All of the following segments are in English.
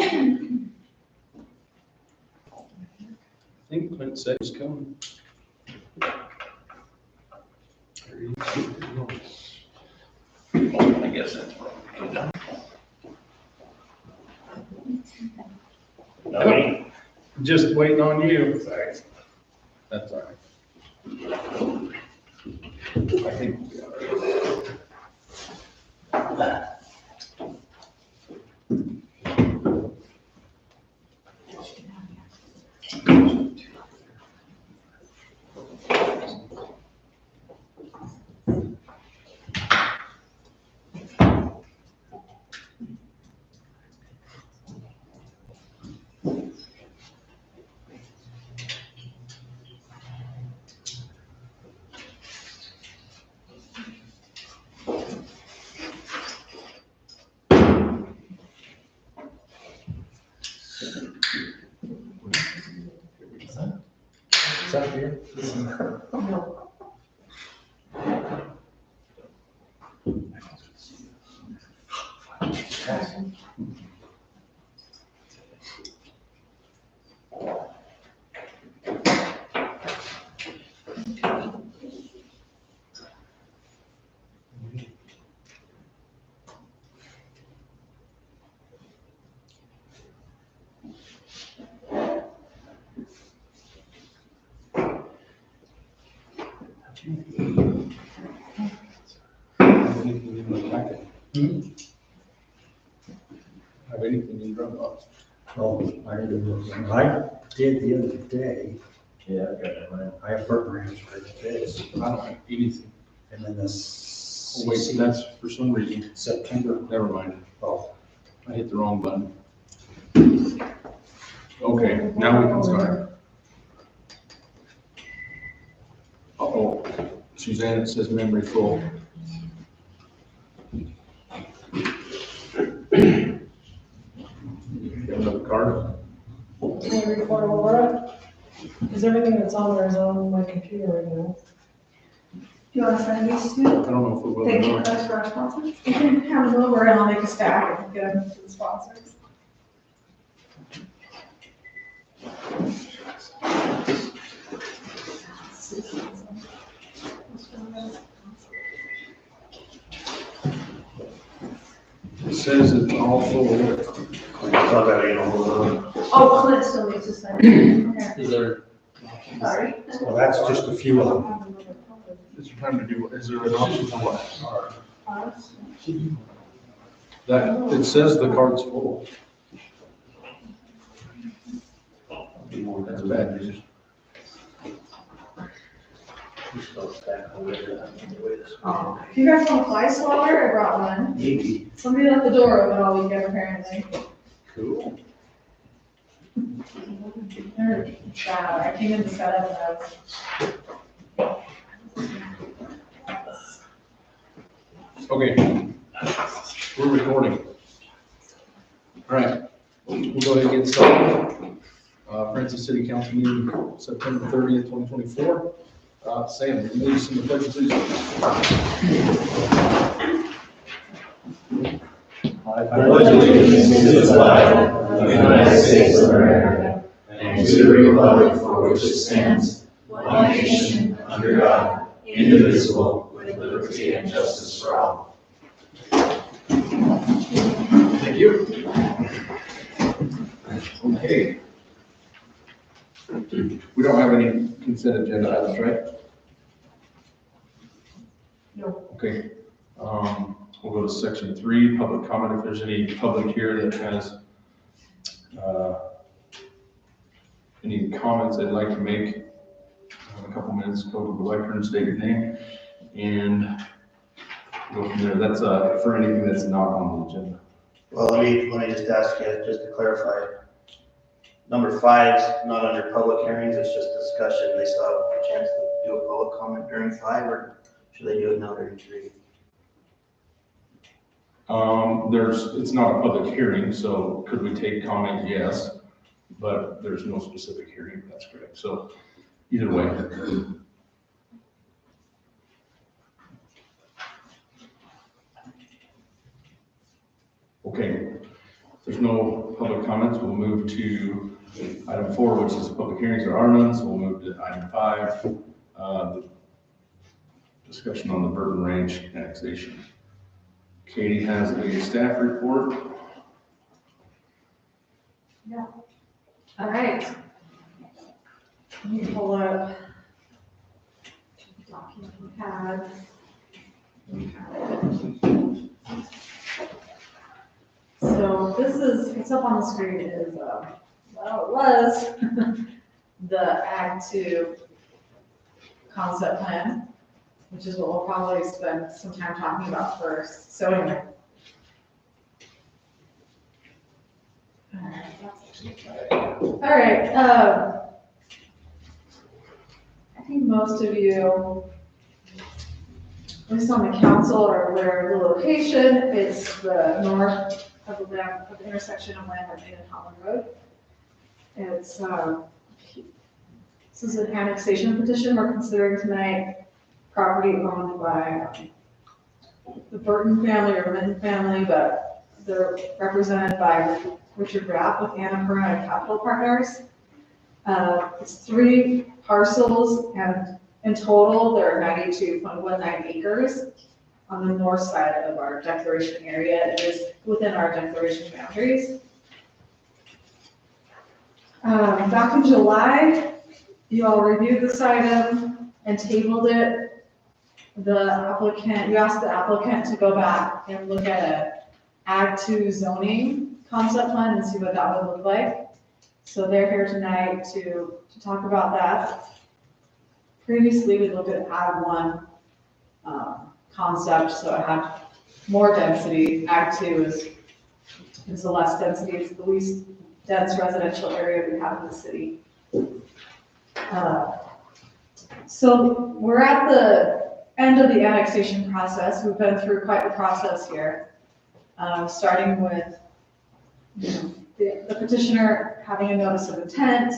I think Clint said he's coming. There he is. I guess that's probably done. No, Just waiting on you. Sorry. That's all right. I think. is that here? Anything in the packet? Have anything in Dropbox? Oh, I did the other day, Yeah, I got it, man. I have programs for this, I don't have anything. and then this. Oh, wait, that's for some reason. September, Never mind. oh, I hit the wrong button. Okay, now we can start. Uh-oh, Suzanne, it says memory full. Got another card? Can I record over it? Because everything that's on there is on my computer right now. Do you want to send these I to? don't know if it will or Thank you, not. that's for our sponsors. You can have them over and I'll make a stack and get them to the sponsors. It says it's all full. I got it, Oh, Clint still needs to send it. Okay, Is there, sorry. well, that's just a few of them. is there time to do, is there an option for what? Uh, That, it says the card's full. That's bad news. Oh, if you guys want fly swatter, I brought one. Maybe. Somebody left the door open all weekend apparently. Cool. They're bad. I came in to set up and Okay. We're recording. All right, we'll go ahead and get started. Francis City Council meeting, September 30th, 2024. Sam, will you lead us in the pledge, please? I pledge allegiance to the flag of the United States of America and to the republic for which it stands, one nation, under God, indivisible, with liberty and justice for all. Thank you. Okay. We don't have any consent agenda items, right? No. Okay. We'll go to section 3, public comment. If there's any public here that has any comments they'd like to make, in a couple minutes, go to the lectern, state your name, and go from there. That's for anything that's not on the agenda. Well, let me just ask you, just to clarify. Number 5 is not under public hearings, it's just discussion. They still have a chance to do a public comment during 5, or should they do it now during 3? It's not a public hearing, so could we take comment? Yes, but there's no specific hearing, that's correct. So either way. Okay, there's no public comments, we'll move to item 4, which is public hearings. There are none, so we'll move to item 5, the discussion on the Burton Ranch annexation. Katie has a staff report. All right. Let me pull up the document we had. So this is, it's up on the screen, is, well, it was the Ag 2 concept plan, which is what we'll probably spend some time talking about first. So anyway. All right, I think most of you, at least on the council, are aware of the location. It's the north of the intersection of Lambert and Holland Road. It's, this is an annexation petition we're considering tonight, property owned by the Burton family or Minton family, but they're represented by Richard Rapp with Annapurna Capital Partners. It's 3 parcels, and in total, there are 92.19 acres on the north side of our declaration area. It is within our declaration boundaries. Back in July, you all reviewed this item and tabled it. You asked the applicant to go back and look at a Ag 2 zoning concept plan and see what that would look like. So they're here tonight to talk about that. Previously, we looked at Ag 1 concept, so it had more density. Ag 2 is the less density. It's the least dense residential area we have in the city. So we're at the end of the annexation process. We've been through quite the process here, starting with the petitioner having a notice of intent,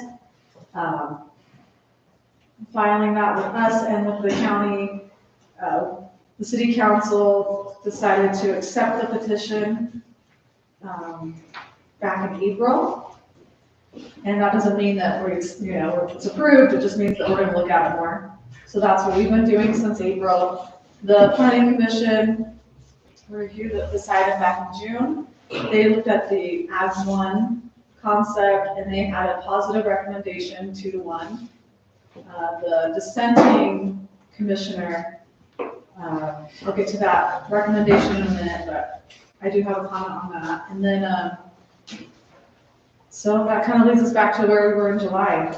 filing that with us and with the county. The city council decided to accept the petition back in April. And that doesn't mean that it's approved, it just means that we're going to look at it more. So that's what we've been doing since April. The planning commission reviewed this item back in June. They looked at the Ag 1 concept and they had a positive recommendation 2-1. The dissenting commissioner, I'll get to that recommendation in a minute, but I do have a comment on that. And then, so that kind of leads us back to where we were in July.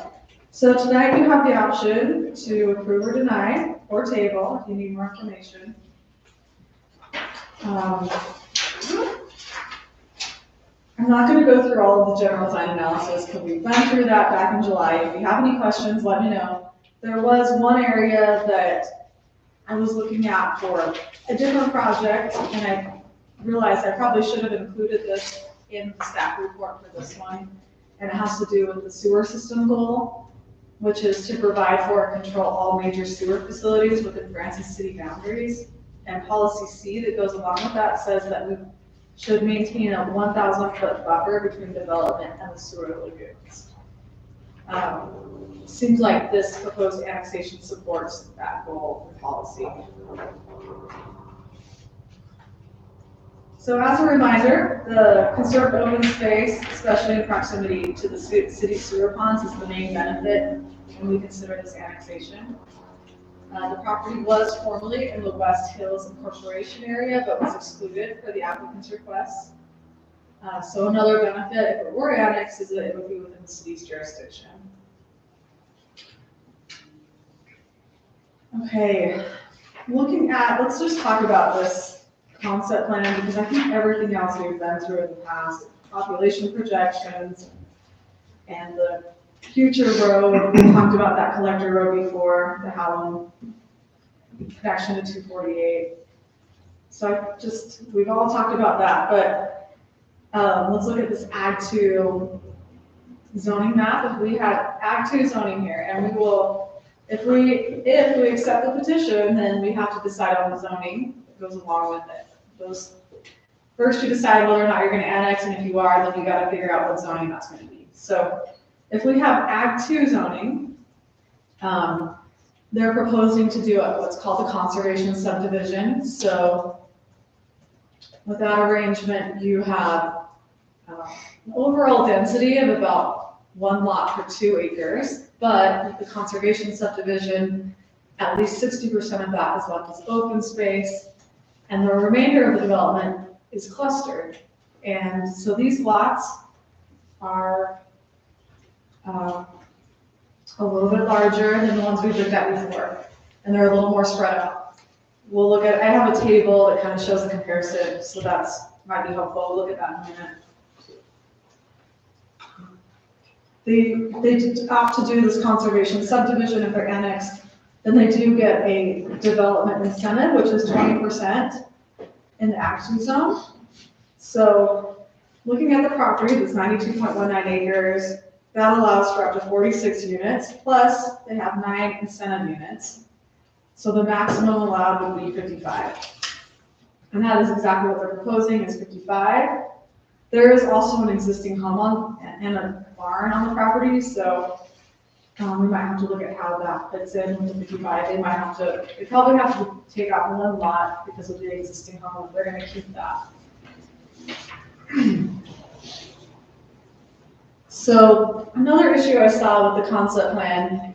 So tonight you have the option to approve or deny or table if you need more information. I'm not going to go through all of the general plan analysis because we've been through that back in July. If you have any questions, let me know. There was one area that I was looking at for a different project, and I realized I probably should have included this in the staff report for this one. And it has to do with the sewer system goal, which is to provide for and control all major sewer facilities within Francis city boundaries. And policy C that goes along with that says that we should maintain a 1,000-foot buffer between development and the sewer lagoons. Seems like this proposed annexation supports that goal and policy. So as a reminder, the conserved open space, especially in proximity to the city sewer ponds, is the main benefit when we consider this annexation. The property was formerly in the West Hills Incorporation area, but was excluded for the applicant's request. So another benefit, if it were annexed, is that it would be within the city's jurisdiction. Okay, let's just talk about this concept plan, because I think everything else we've been through in the past, population projections and the future road, we talked about that collector road before, the Hallam connection to 248. So we've all talked about that, but let's look at this Ag 2 zoning map. If we had Ag 2 zoning here, and we will, if we accept the petition, then we have to decide on the zoning that goes along with it. first you decide whether or not you're gonna annex, and if you are, then you gotta figure out what zoning that's gonna be. So if we have Ag 2 zoning, they're proposing to do what's called a conservation subdivision. So with that arrangement, you have an overall density of about 1 lot per 2 acres, but with the conservation subdivision, at least 60% of that is left as open space, and the remainder of the development is clustered. And so these lots are a little bit larger than the ones we've looked at before, and they're a little more spread out. We'll look at, I have a table that kind of shows the comparison, so that's might be helpful. We'll look at that in a minute. They opt to do this conservation subdivision if they're annexed, then they do get a development incentive, which is 20% in the action zone. So looking at the property, that's 92.19 acres, that allows for up to 46 units, plus they have 9 incentive units. So the maximum allowed would be 55. And that is exactly what they're proposing, is 55. There is also an existing home and a barn on the property, so we might have to look at how that fits in with the 55. They probably have to take out 1 lot because of the existing home, they're gonna keep that. So another issue I saw with the concept plan,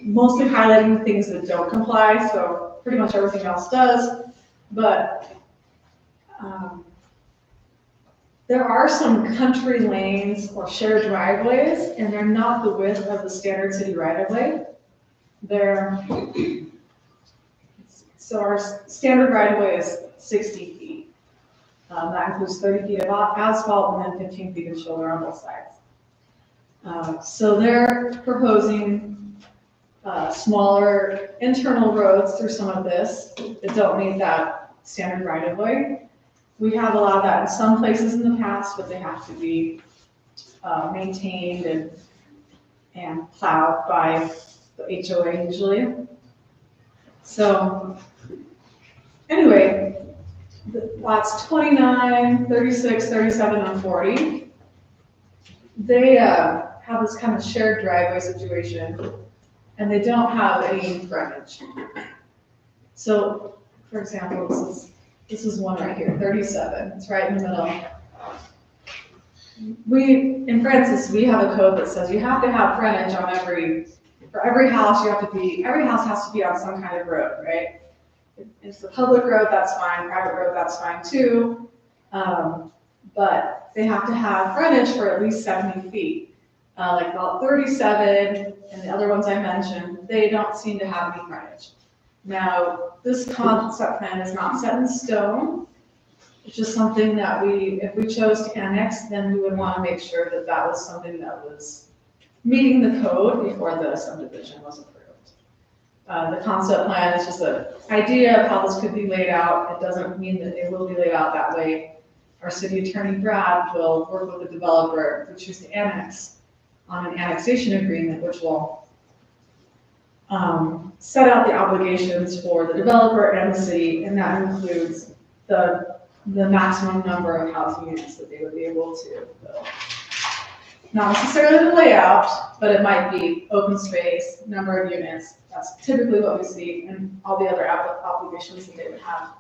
mostly highlighting the things that don't comply, so pretty much everything else does, but there are some country lanes or shared driveways, and they're not the width of the standard city right-of-way. So our standard right-of-way is 60 feet. That includes 30 feet of asphalt and then 15 feet of shoulder on both sides. So they're proposing smaller internal roads through some of this that don't meet that standard right-of-way. We have allowed that in some places in the past, but they have to be maintained and plowed by the HOA usually. So anyway, the lots 29, 36, 37, and 40, they have this kind of shared driveway situation, and they don't have any frontage. So, for example, this is one right here, 37, it's right in the middle. In Francis, we have a code that says you have to have frontage on for every house, every house has to be on some kind of road, right? If it's a public road, that's fine, private road, that's fine too. But they have to have frontage for at least 70 feet. Like about 37 and the other ones I mentioned, they don't seem to have any frontage. Now, this concept plan is not set in stone. It's just something that if we chose to annex, then we would want to make sure that that was something that was meeting the code before the subdivision was approved. The concept plan is just an idea of how this could be laid out. It doesn't mean that it will be laid out that way. Our city attorney, Brad, will work with the developer if we choose to annex on an annexation agreement, which will set out the obligations for the developer and the city, and that includes the maximum number of housing units that they would be able to build. Not necessarily the layout, but it might be open space, number of units. That's typically what we see, and all the other obligations that they would have.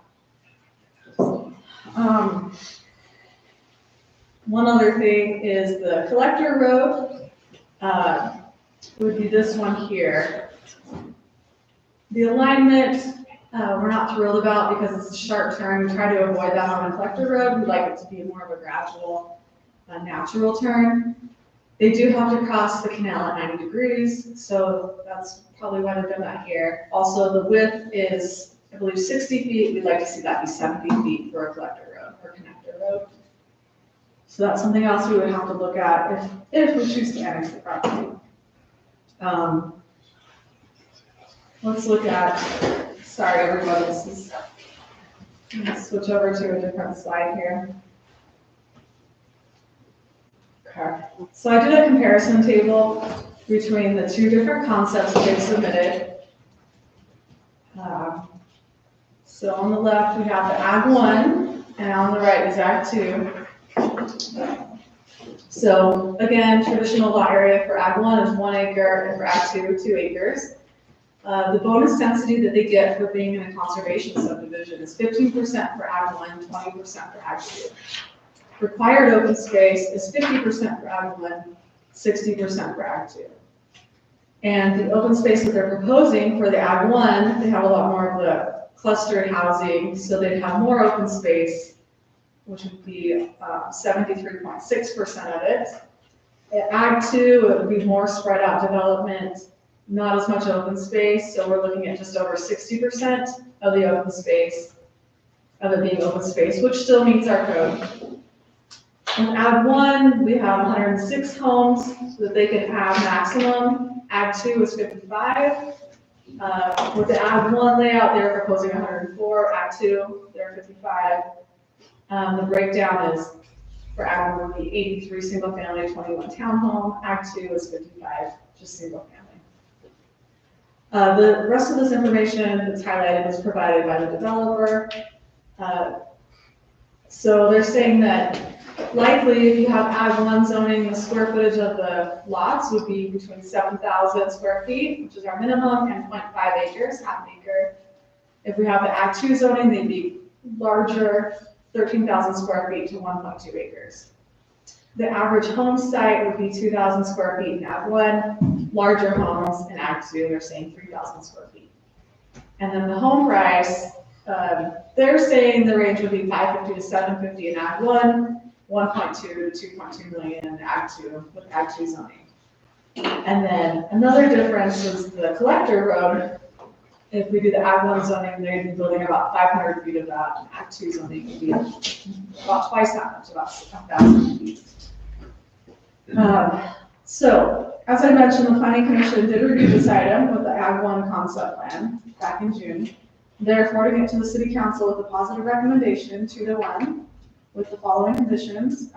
One other thing is the collector road. Would be this one here. The alignment, we're not thrilled about because it's a sharp turn. We try to avoid that on a collector road. We like it to be more of a gradual, natural turn. They do have to cross the canal at 90 degrees, so that's probably why they've done that here. Also, the width is, I believe, 60 feet. We'd like to see that be 70 feet for a collector road or connector road. So that's something else we would have to look at if we choose to annex the property. Let's look at, sorry everybody, let's switch over to a different slide here. Okay, so I did a comparison table between the 2 different concepts that they've submitted. So on the left, we have the Ag 1 and on the right is Ag 2. So again, traditional lot area for Ag 1 is 1 acre, and for Ag 2, 2 acres. The bonus density that they get for being in a conservation subdivision is 15% for Ag 1, 20% for Ag 2. Required open space is 50% for Ag 1, 60% for Ag 2. And the open space that they're proposing for the Ag 1, they have a lot more of the clustered housing, so they'd have more open space, which would be 73.6% of it. At Ag 2, it would be more spread out development, not as much open space, so we're looking at just over 60% of the open space, of it being open space, which still meets our code. In Ag 1, we have 106 homes that they can have maximum. Ag 2 is 55. With the Ag 1 layout, they're proposing 104. Ag 2, they're 55. The breakdown is for Ag 1 would be 83 single family, 21 townhome. Ag 2 is 55, just single family. The rest of this information that's highlighted is provided by the developer. So they're saying that likely if you have Ag 1 zoning, the square footage of the lots would be between 7,000 square feet, which is our minimum, and 0.5 acres, half an acre. If we have the Ag 2 zoning, they'd be larger, 13,000 square feet to 1.2 acres. The average home site would be 2,000 square feet in Ag 1, larger homes in Ag 2, they're saying 3,000 square feet. And then the home price, they're saying the range would be 550 to 750 in Ag 1, 1.2 to 2.2 million in Ag 2 with Ag 2 zoning. And then another difference is the collector road. If we do the Ag 1 zoning, they'd be building about 500 feet of that, and Ag 2 zoning would be about twice that much, about 1,000 feet. So, as I mentioned, the Planning Commission did review this item with the Ag 1 concept plan back in June. They're forwarding it to the City Council with a positive recommendation, 2-1, with the following conditions.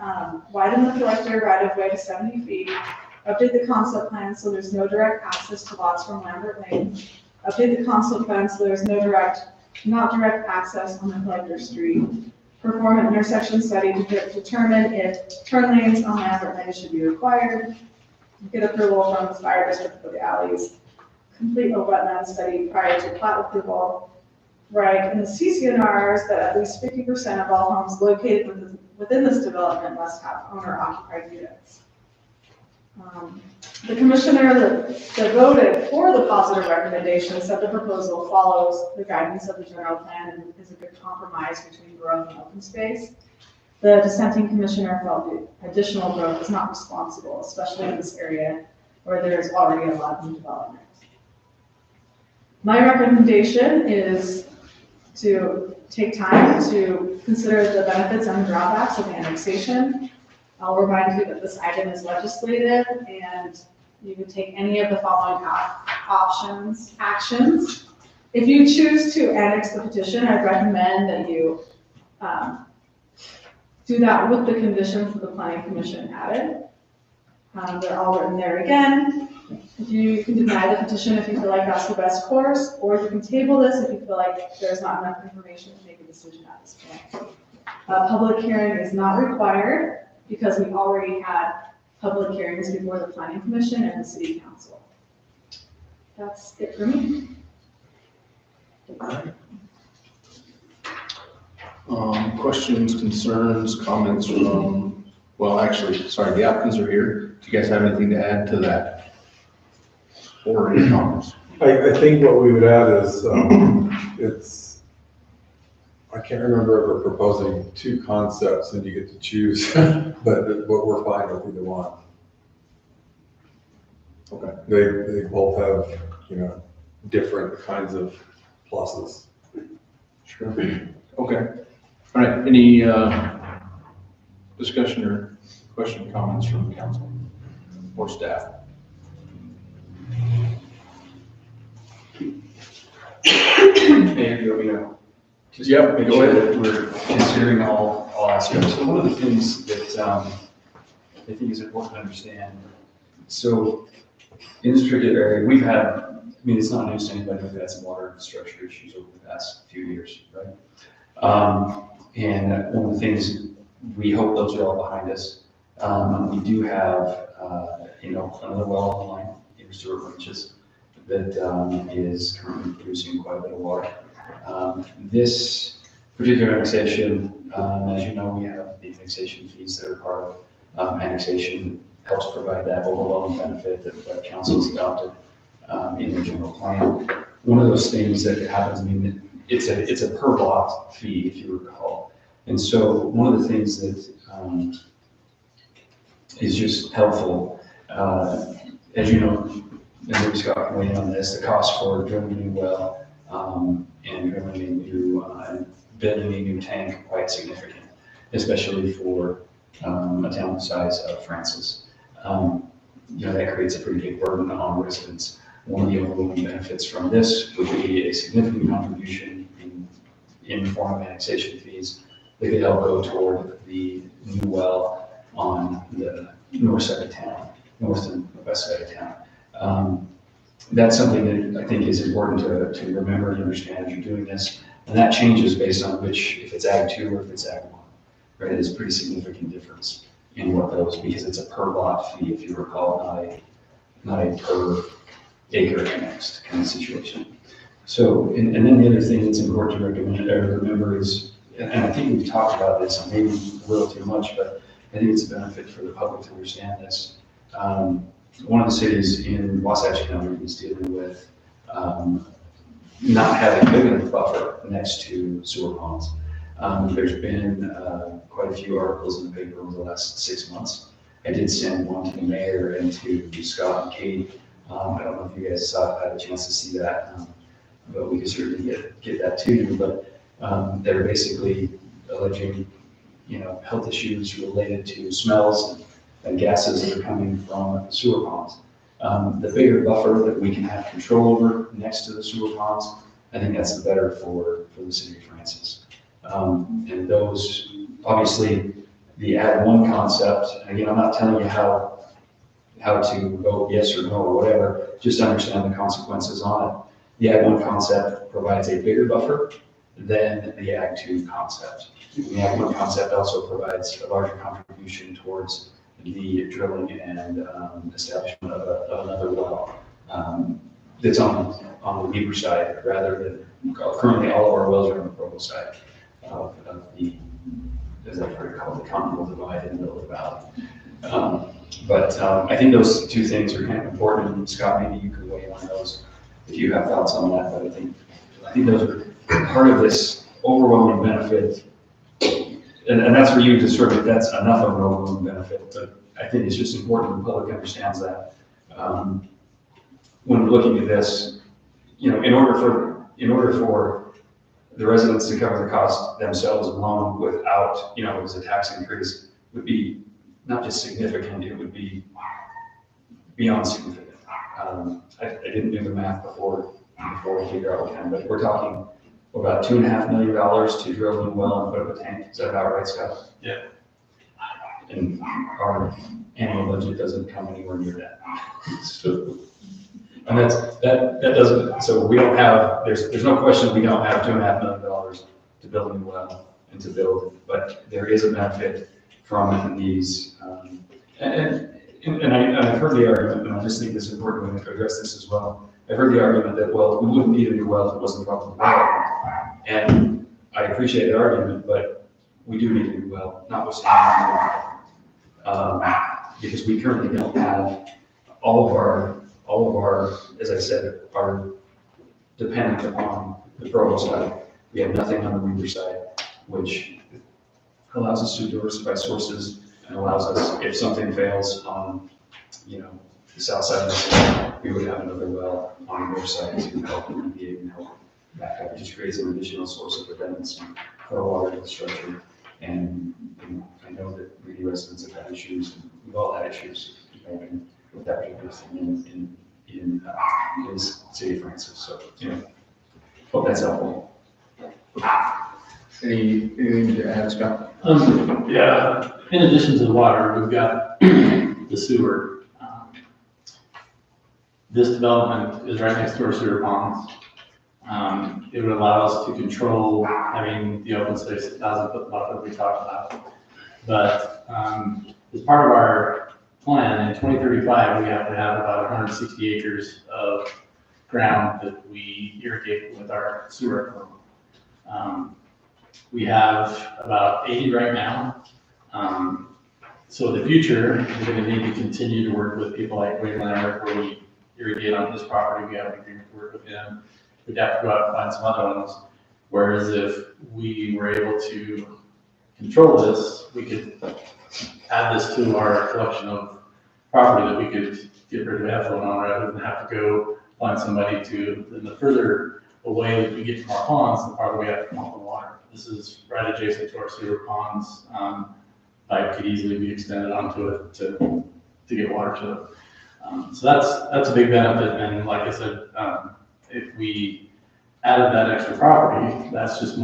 Widen the collector right of way to 70 feet. Update the concept plan so there's no direct access to lots from Lambert Lane. Update the concept plan so there's not direct access on the collector street. Perform an intersection study to determine if turn lanes on Lambert Lane should be required. Get approval from the fire district for the alleys. Complete a wetland study prior to plat approval. Right, and the CCNRs that at least 50% of all homes located within this development must have owner-occupied units. The commissioner that voted for the positive recommendation said the proposal follows the guidance of the general plan and is a good compromise between growth and open space. The dissenting commissioner felt that additional growth is not responsible, especially in this area where there's already a lot of new development. My recommendation is to take time to consider the benefits and drawbacks of the annexation. I'll remind you that this item is legislative and you can take any of the following actions. If you choose to annex the petition, I'd recommend that you do that with the conditions that the Planning Commission added. They're all written there again. If you can deny the petition if you feel like that's the best course, or you can table this if you feel like there's not enough information to make a decision at this point. Public hearing is not required because we already had public hearings before the Planning Commission and the City Council. That's it for me. Questions, concerns, comments from, well, actually, sorry, the applicants are here. Do you guys have anything to add to that? Or any comments? I think what we would add is, I can't remember ever proposing two concepts and you get to choose, but we're fine with either one. Okay. They both have, different kinds of pluses. Sure. Okay. All right. Any discussion or question, comments from the council or staff? Maybe let me know. Just Yep, make go sure ahead. that we're considering all aspects. So one of the things that I think is important to understand. So in this particular area, we've had, it's not news to anybody, we've had some water infrastructure issues over the past few years, right? And one of the things, we hope those are all behind us. We do have, another well online in Stewart Ranches that is currently producing quite a bit of water. This particular annexation, as you know, we have the annexation fees that are part of annexation, helps provide that overwhelming benefit that council's adopted in the general plan. One of those things that happens, I mean, it's a per lot fee, if you recall. And so one of the things that is just helpful, as you know, and maybe Scott can weigh in on this, the cost for drilling a new well and drilling a new, building a new tank are quite significant, especially for a town the size of Francis. That creates a pretty big burden on residents. One of the overwhelming benefits from this would be a significant contribution in the form of annexation fees that could help go toward the new well on the north side of town, north and west side of town. That's something that I think is important to remember and understand as you're doing this. And that changes based on if it's Ag 2 or if it's Ag 1, right? It's a pretty significant difference in what those, because it's a per lot fee, if you recall, not a per acre annexed kind of situation. So, and then the other thing that's important to remember is, and I think we've talked about this, maybe a little too much, but I think it's a benefit for the public to understand this. One of the cities in Wasatch County is dealing with not having a big enough buffer next to sewer ponds. There's been quite a few articles in the paper over the last 6 months. I did send one to the mayor and to Scott and Kate. I don't know if you guys had a chance to see that, but we could certainly get that to you. But they're basically alleging, health issues related to smells and gases that are coming from sewer ponds. The bigger buffer that we can have control over next to the sewer ponds, I think that's the better for the city of Francis. And those, obviously, the Ag 1 concept, and again, I'm not telling you how to vote yes or no or whatever, just understand the consequences on it. The Ag 1 concept provides a bigger buffer than the Ag 2 concept. The Ag 1 concept also provides a larger contribution towards the drilling and establishment of another well that's on the Weber side, rather than currently all of our wells are on the Provo side of the, as I've heard it called, the continental divide in the middle of the valley. But I think those two things are kind of important. Scott, maybe you could weigh in on those if you have thoughts on that. But I think those are part of this overwhelming benefit. And that's for you to sort of, that's enough of an overwhelming benefit, but I think it's just important the public understands that. When we're looking at this, in order for the residents to cover the cost themselves alone without, as a tax increase, would be not just significant, it would be beyond significant. I didn't do the math before we figure out what kind, but we're talking about $2.5 million to drill a new well and put up a tank. Is that about right, Scott? Yeah. And our annual budget doesn't come anywhere near that. So, and that doesn't, so we don't have, there's no question we don't have $2.5 million to build a new well and to build, but there is a benefit from these, and I've heard the argument, and I just think it's important to address this as well. I've heard the argument that, well, we wouldn't need a new well if it wasn't properly developed. And I appreciate the argument, but we do need a new well, notwithstanding, because we currently don't have all of our, as I said, are dependent upon the Provo side. We have nothing on the Weber side, which allows us to diversify sources and allows us, if something fails on, the south side of the city, we would have another well on the north side to help remediate and help back up. It just creates an additional source of redundancy for our water infrastructure. And I know that Reedy residents have had issues, and we've all had issues with that particular thing in the city of Francis. So, hope that's helpful. Anything to add, Scott? Yeah, in addition to the water, we've got the sewer. This development is right next to our sewer ponds. It would allow us to control having the open space, 1,000-foot buffer we talked about. But as part of our plan, in 2035, we have to have about 160 acres of ground that we irrigate with our sewer. We have about 80 right now. So in the future, we're going to need to continue to work with people like Wade Leonard, where we irrigate on his property. We have an agreement to work with him. We'd have to go out and find some other ones. Whereas if we were able to control this, we could add this to our collection of property that we could get rid of effluent on rather than have to go find somebody to, and the further away that we get from our ponds, the farther we have to pump the water. This is right adjacent to our sewer ponds. Pipe could easily be extended onto it to get water to it. So that's a big benefit. And like I said, if we added that extra property, that's just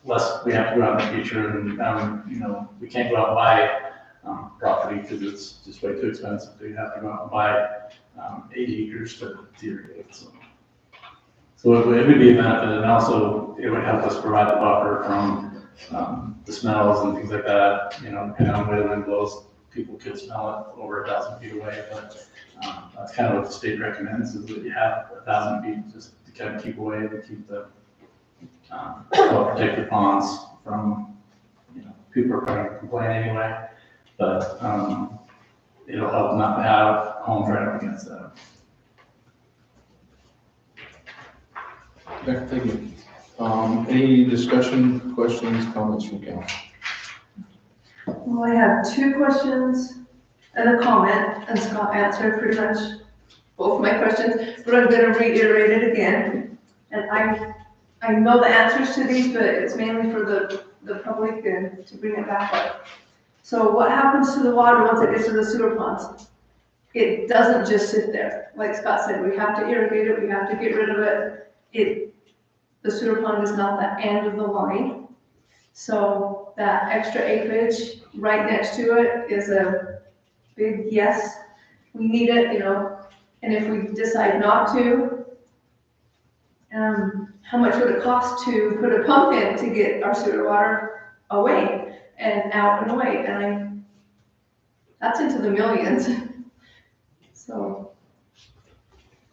less we have to go out in the future, and we can't go out and buy property because it's just way too expensive. We have to go out and buy 80 acres to irrigate. So it would be a benefit, and also it would help us provide the buffer from the smells and things like that. Depending on where the wind blows, people could smell it over 1,000 feet away. But that's kind of what the state recommends, is that you have 1,000 feet just to kind of keep away and keep the protect the ponds from, people are going to complain anyway, but it'll help not to have homes right up against that. Okay, thank you. Any discussion, questions, comments from council? Well, I have 2 questions and a comment, and Scott answered pretty much both my questions, but I'm going to reiterate it again. And I know the answers to these, but it's mainly for the public and to bring it back up. So what happens to the water once it gets to the sewer ponds? It doesn't just sit there. Like Scott said, we have to irrigate it, we have to get rid of it. The sewer pond is not the end of the line. So that extra acreage right next to it is a big yes. We need it, and if we decide not to, how much would it cost to put a pump in to get our sewer water away and out and away? And that's into the millions. So,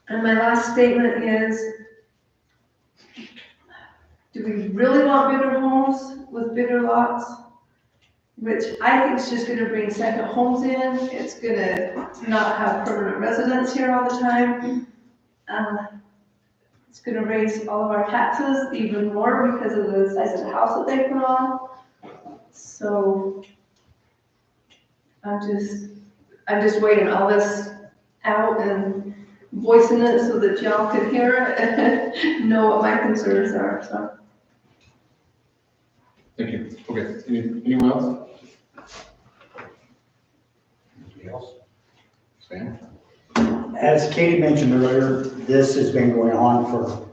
and my last statement is, do we really want bigger homes with bigger lots? Which I think is just gonna bring second homes in. It's gonna not have permanent residents here all the time. It's gonna raise all of our taxes even more because of the size of the house that they put on. So I'm just waiting all this out and voicing it so that y'all can hear it and know what my concerns are, so. Thank you. Okay, anyone else? Anybody else? Sam? As Katie mentioned earlier, this has been going on for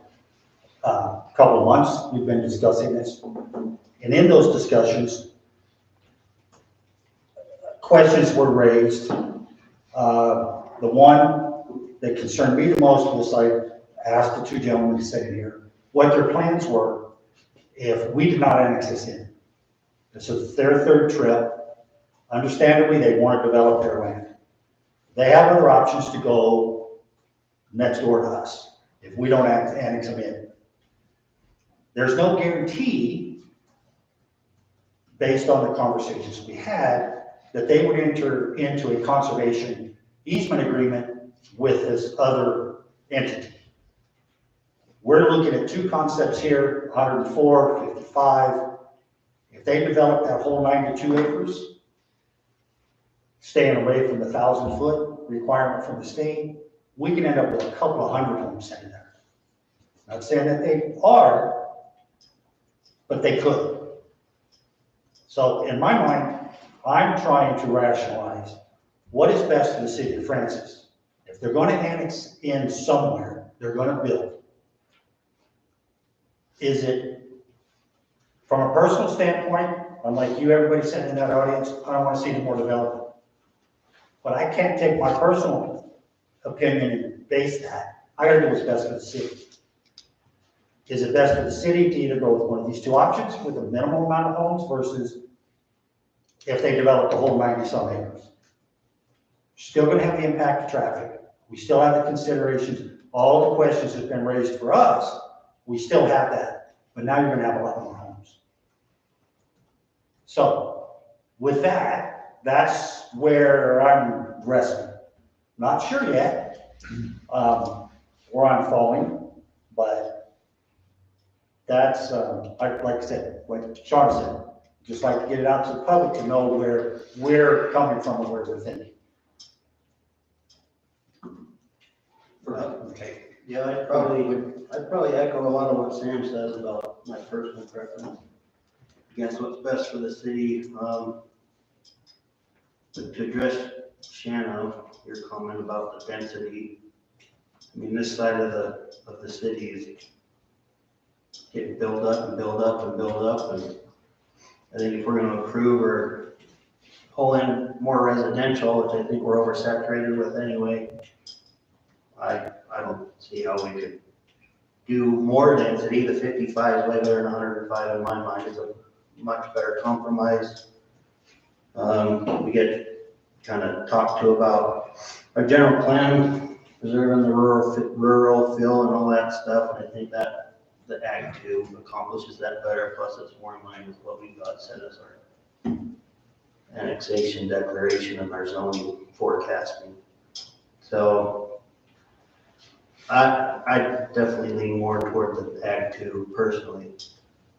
a couple of months. We've been discussing this. And in those discussions, questions were raised. The one that concerned me the most was I asked the 2 gentlemen sitting here what their plans were if we did not annex this in. This is their 3rd trip. Understandably, they want to develop their land. They have other options to go next door to us if we don't annex them in. There's no guarantee, based on the conversations we had, that they would enter into a conservation easement agreement with this other entity. We're looking at 2 concepts here, 104, 55. If they develop that whole 92 acres, staying away from the 1,000-foot requirement from the state, we can end up with a couple of 100 homes in there. Not saying that they are, but they could. So in my mind, I'm trying to rationalize what is best for the city of Francis. If they're going to annex in somewhere, they're going to build. Is it, from a personal standpoint, unlike you, everybody sitting in that audience, I don't want to see any more development. But I can't take my personal opinion and base that. I got to do what's best for the city. is it best for the city to either go with one of these two options with a minimal amount of homes versus if they develop the whole 90-some acres? Still gonna have the impact of traffic. We still have the considerations, all the questions that have been raised for us, we still have that, but now you're gonna have a lot more homes. So, with that, that's where I'm wrestling. Not sure yet, where I'm falling, but that's, like I said, like Sean said, just like to get it out to the public to know where we're coming from and where we're thinking. Okay. Yeah, I'd probably echo a lot of what Sam says about my personal preference against what's best for the city. But to address Shanna, your comment about the density, I mean, this side of the city is getting built up and built up and built up, and I think if we're gonna approve or pull in more residential, which I think we're oversaturated with anyway, I don't see how we could do more density. The 55 is way better than 105 in my mind. It's a much better compromise. We get kind of talked to about our general plan, preserving the rural feel and all that stuff, and I think that the Ag 2 accomplishes that better, plus it's more in line with what we've got set as our annexation declaration and our zoning forecasting. So I definitely lean more toward the Ag 2 personally.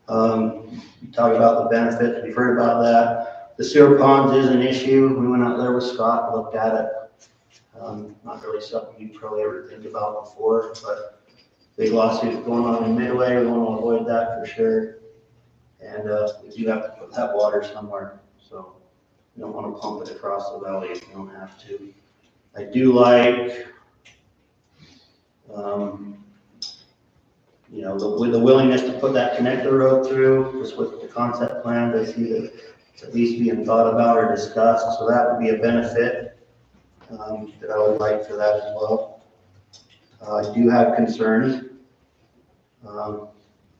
You talk about the benefits, we've heard about that. The sewer ponds is an issue. We went out there with Scott and looked at it. Not really something you probably ever think about before, but big lawsuits going on in Midway. We want to avoid that for sure. And we do have to put that water somewhere. So you don't want to pump it across the valley if you don't have to. I do like you know, with the willingness to put that connector road through, just with the concept plan, I see that it's at least being thought about or discussed, so that would be a benefit that I would like for that as well. I do have concerns.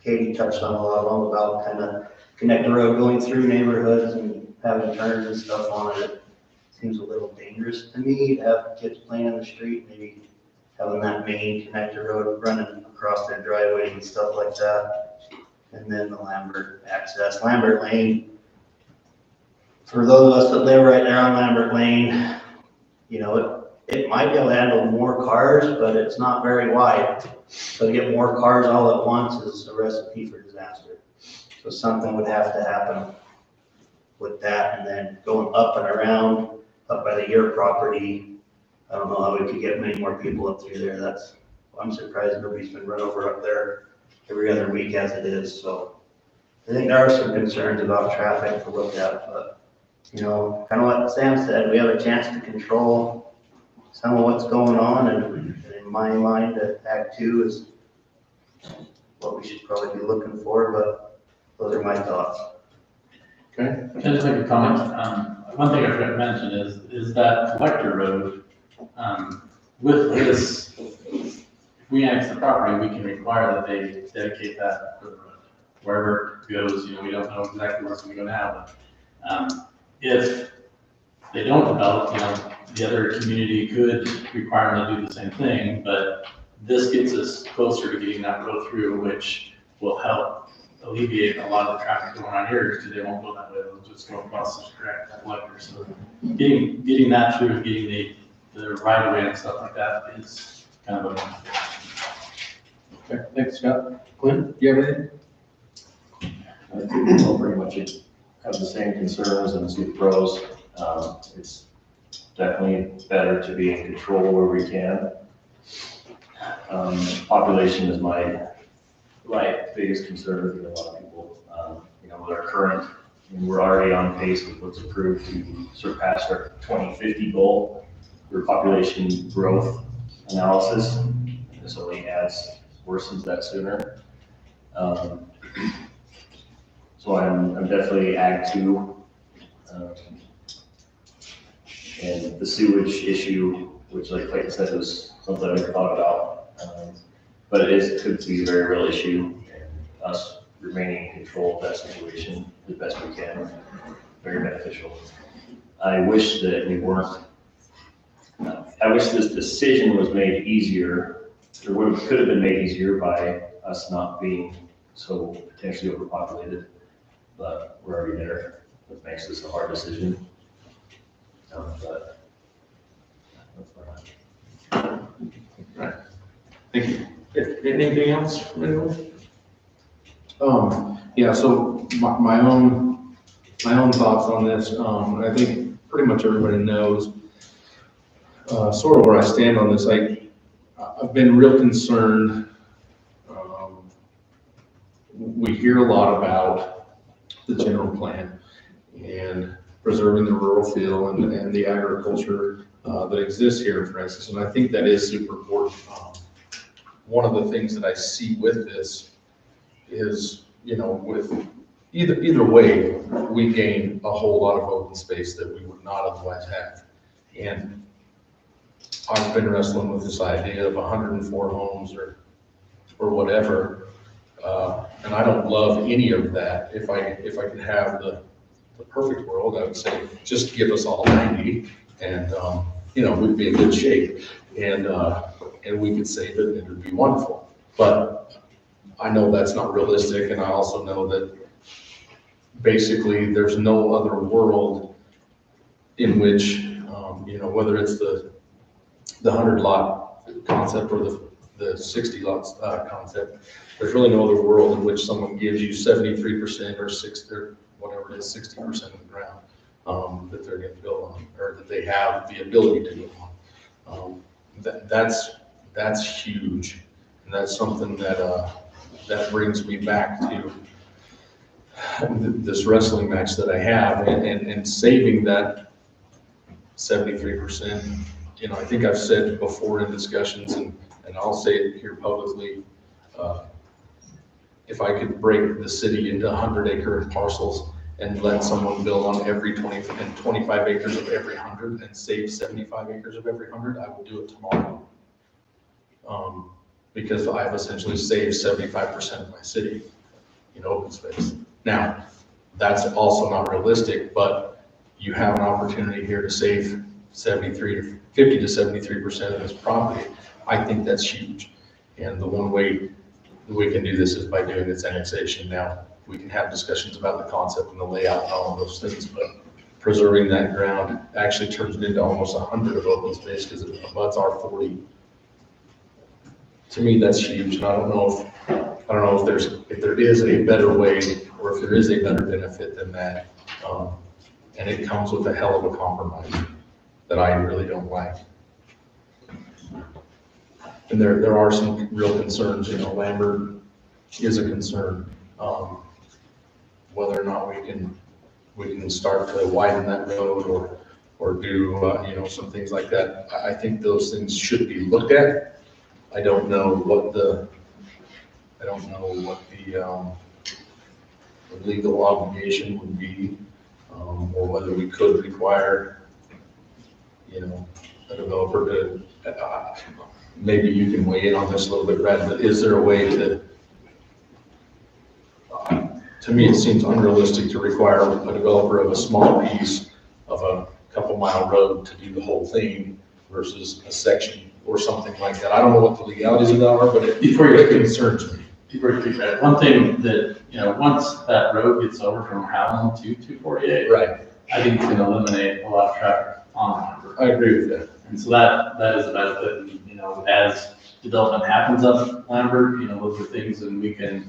Katie touched on a lot of them about kind of connector road going through neighborhoods and having turns and stuff on it. Seems a little dangerous to me to have kids playing in the street, maybe having that main connector road running across their driveway and stuff like that. And then the Lambert access, Lambert Lane. For those of us that live right there on Lambert Lane, you know, it might be able to handle more cars, but it's not very wide. So to get more cars all at once is a recipe for disaster. So something would have to happen with that, and then going up and around, up by the Year property. I don't know how we could get many more people up through there. I'm surprised nobody's been run over up there every other week as it is. So I think there are some concerns about traffic to look at, but you know, kind of what Sam said, we have a chance to control some of what's going on, and in my mind, Ag 2 is what we should probably be looking for, but those are my thoughts. Okay. Can I just make a comment? One thing I forgot to mention is that collector road, with this, if we annex the property, we can require that they dedicate that for the road. Wherever it goes, you know, we don't know exactly where it's gonna go now, but, if they don't develop, you know, the other community could require them to do the same thing, but this gets us closer to getting that road through, which will help alleviate a lot of the traffic going on here, because they won't go that way, they'll just go across the track, that collector. So getting that through, getting the right of way and stuff like that is kind of a benefit. Okay, thanks, Scott. Clint, do you have anything? I think we all pretty much have the same concerns and see the pros. It's definitely better to be in control where we can. Population is my biggest concern with a lot of people. You know, with our current, I mean, we're already on pace with what's approved to surpass our 2050 goal for population growth analysis. And this only worsens that sooner. So I'm definitely Ag 2. And the sewage issue, which like Clayton said was something I never thought about. But it could be a very real issue, and us remaining in control of that situation the best we can, very beneficial. I wish that we weren't, I wish this decision was made easier, or could have been made easier by us not being so potentially overpopulated, but we're already there, which makes this a hard decision. But that's what Thank you. Anything else from anyone? Yeah, so my own thoughts on this, I think pretty much everybody knows, sort of where I stand on this. I've been real concerned. We hear a lot about the general plan and preserving the rural feel and the agriculture that exists here, for instance, and I think that is super important. One of the things that I see with this is, with either way, we gain a whole lot of open space that we would not otherwise have. And I've been wrestling with this idea of 104 homes or whatever. And I don't love any of that. If I could have the perfect world, I would say, just give us all 90 and, we'd be in good shape. And we could save it and it would be wonderful. But I know that's not realistic. And I also know that basically there's no other world in which, whether it's the 100 lot concept or the 60 lots concept, there's really no other world in which someone gives you 73% or 60, or whatever it is, 60% of the ground that they're going to build on, or that they have the ability to build on. That's huge, and that's something that brings me back to this wrestling match that I have, and saving that 73%. I think I've said before in discussions, and I'll say it here publicly, if I could break the city into 100-acre parcels and let someone build on every 20 and 25 acres of every 100 and save 75 acres of every 100, I would do it tomorrow. Because I've essentially saved 75% of my city in open space. Now, that's also not realistic, but you have an opportunity here to save 50 to 73% of this property. I think that's huge. And the one way we can do this is by doing this annexation. Now, we can have discussions about the concept and the layout and all of those things, but preserving that ground actually turns it into almost 100 of open space because it abuts R40. To me, that's huge, and I don't know if there is a better way, or if there is a better benefit than that. And it comes with a hell of a compromise that I really don't like. And there are some real concerns. Lambert is a concern. Whether or not we can start to widen that road or do some things like that. I think those things should be looked at. I don't know what the legal obligation would be, or whether we could require, a developer to, maybe you can weigh in on this a little bit, Brad, but is there a way to me, it seems unrealistic to require a developer of a small piece of a couple-mile road to do the whole thing versus a section or something like that. I don't know what the legalities of that are, but it concerns me. One thing that, once that road gets over from Howland to 248, Right. I think it's going to eliminate a lot of traffic on that. I agree with that. And so that is a benefit. And, as development happens up Lambert, those are things that we can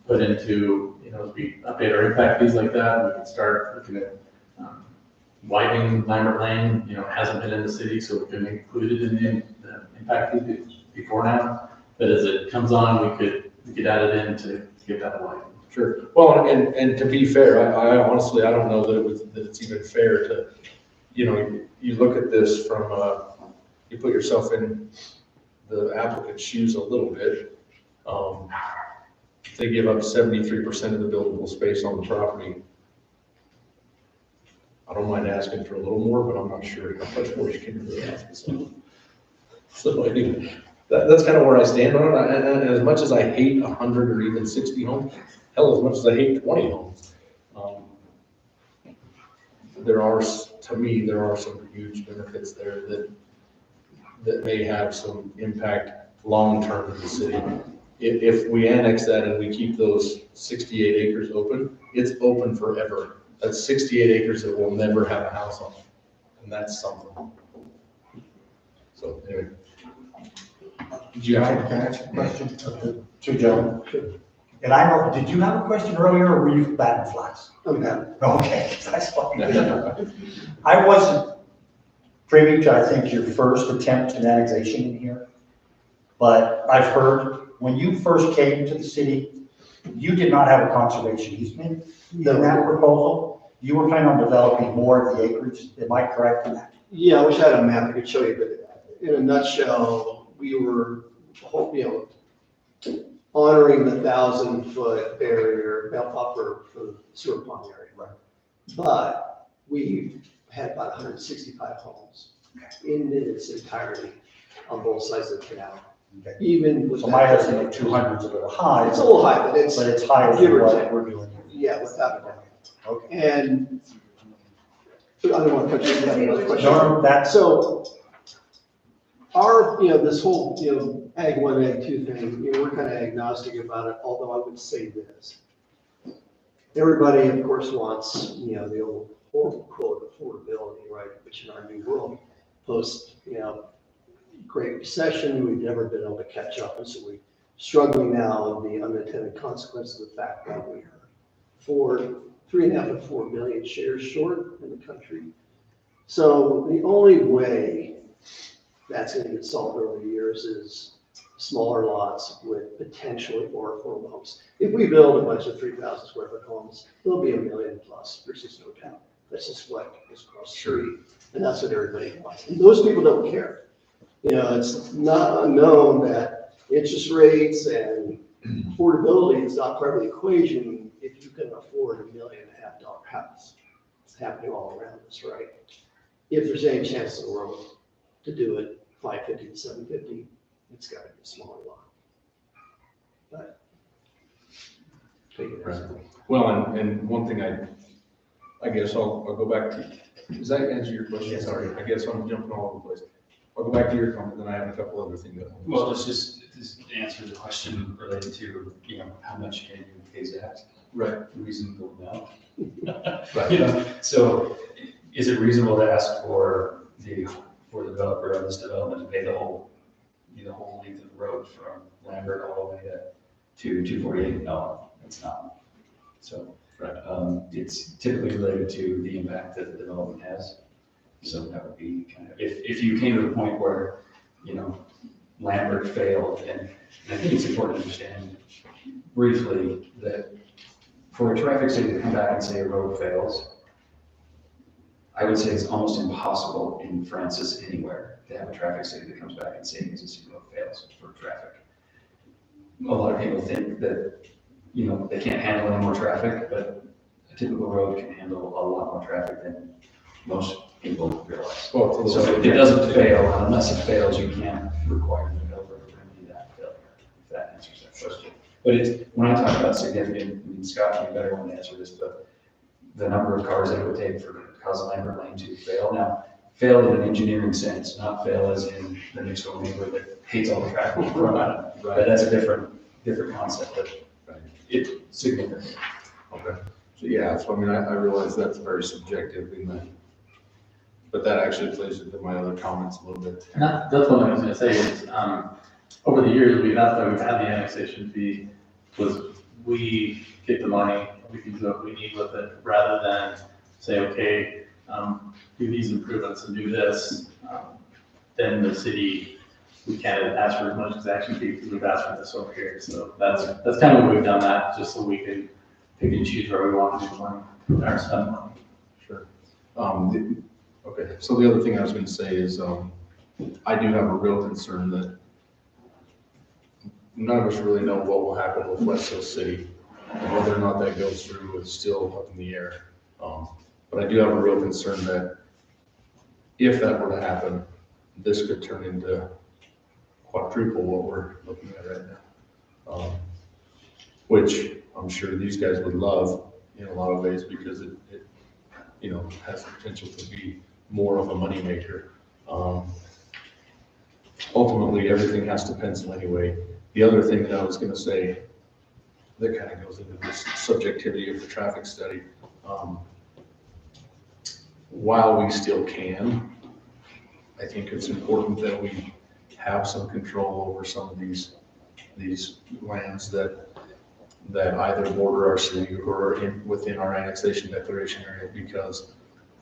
put into, as we update our impact fees like that, we can start looking at widening Lambert Lane. Hasn't been in the city, so we can include it in the impact fees before now. But as it comes on, we could add it in to get that widened. Sure. Well, and to be fair, I honestly, I don't know that it's even fair to, you look at this from, you put yourself in the applicant's shoes a little bit. They give up 73% of the buildable space on the property. I don't mind asking for a little more, but I'm not sure how much more you can really ask. So anyway, that's kind of where I stand on it, and as much as I hate 100 or even 60 homes, hell, as much as I hate 20 homes, there are, to me, there are some huge benefits there that may have some impact long-term in the city. If we annex that and we keep those 68 acres open, it's open forever. That's 68 acres that we'll never have a house on, and that's something. So anyway. Did you have Can I ask a question to Joe? And I know, did you have a question earlier, or were you batting flies? Okay, that's fine. I wasn't privy to, I think, your first attempt at annexation in here, but I've heard, when you first came to the city, you did not have a conservation easement in that proposal. You were planning on developing more of the acreage, am I correct in that? Yeah, I wish I had a map I could show you, but in a nutshell, we were, honoring the 1,000-foot barrier buffer for the sewer pond area. Right. But we had about 165 homes in its entirety on both sides of the canal. Okay. Even with So that- my estimate of 200 is a little high. It's a little high, but it's. But it's higher give than or what take. we're doing. Yeah, without a doubt. Okay. And I don't want to put you in another question. No, that's, So our, this whole, ag one, ag two thing, we're kind of agnostic about it, although I would say this. Everybody, of course, wants, the old quote affordability, right? Which in our new world, post, Great Recession, we've never been able to catch up. And so we're struggling now with the unintended consequence of the fact that we are 3.5 to 4 million shares short in the country. So the only way that's going to get solved over the years is smaller lots with potentially more affordable homes. If we build a bunch of 3,000 square foot homes, there'll be 1 million plus versus no doubt. That's just what is across the street, and that's what everybody wants. And those people don't care. It's not unknown that interest rates and affordability is not part of the equation if you can afford $1.5 million house. It's happening all around us, right? If there's any chance in the world to do it, 550 to 750, it's got to be a smaller lot. But take it as it may. Well, and one thing I guess I'll go back to, does that answer your question? Yes. Sorry, I guess I'm jumping all over the place. I'll go back to your comment, then I have a couple other things. Well, let's just answer the question related to, how much can you phase out? Right. Reasonable amount. Right. So is it reasonable to ask for the developer of this development to pay the whole length of the road from Lambert all the way to 248? No, it's not. So, right. It's typically related to the impact that the development has. So that would be kind of, if you came to the point where, Lambert failed, and I think it's important to understand briefly that for a traffic study to come back and say a road fails, I would say it's almost impossible in Francis anywhere to have a traffic study that comes back and say an existing road fails for traffic. A lot of people think that, they can't handle any more traffic, but a typical road can handle a lot more traffic than most people realize. Well, So if it doesn't fail, unless it fails, you can't require the developer to remedy that failure, if that answers that question. But when I talk about significant, Scott, you better want to answer this, but the number of cars that it would take for cause Lambert Lane to fail. Now, fail in an engineering sense, not fail as in the next door neighbor that hates all the traffic in front of it. Right. That's a different concept, but it's significant. Okay. So yeah, so I realize that's very subjective in that, but that actually plays into my other comments a little bit. And that's what I was gonna say is, over the years, that's why we've had the annexation fee, was we get the money, we can do what we need with it, rather than say, okay, do these improvements and do this, then the city, we can't ask for as much as action fee because we've asked for this over here. So that's kind of what we've done that, just so we can pick and choose where we want to do money, or spend money. Sure. Okay, so the other thing I was gonna say is, I do have a real concern that none of us really know what will happen with West Hill City, and whether or not that goes through is still up in the air. But I do have a real concern that if that were to happen, this could turn into quadruple what we're looking at right now. Which I'm sure these guys would love in a lot of ways because it has the potential to be more of a moneymaker. Ultimately, everything has to pencil anyway. The other thing that I was gonna say that kind of goes into this subjectivity of the traffic study, while we still can, I think it's important that we have some control over some of these lands that either border our city or within our annexation declaration area, because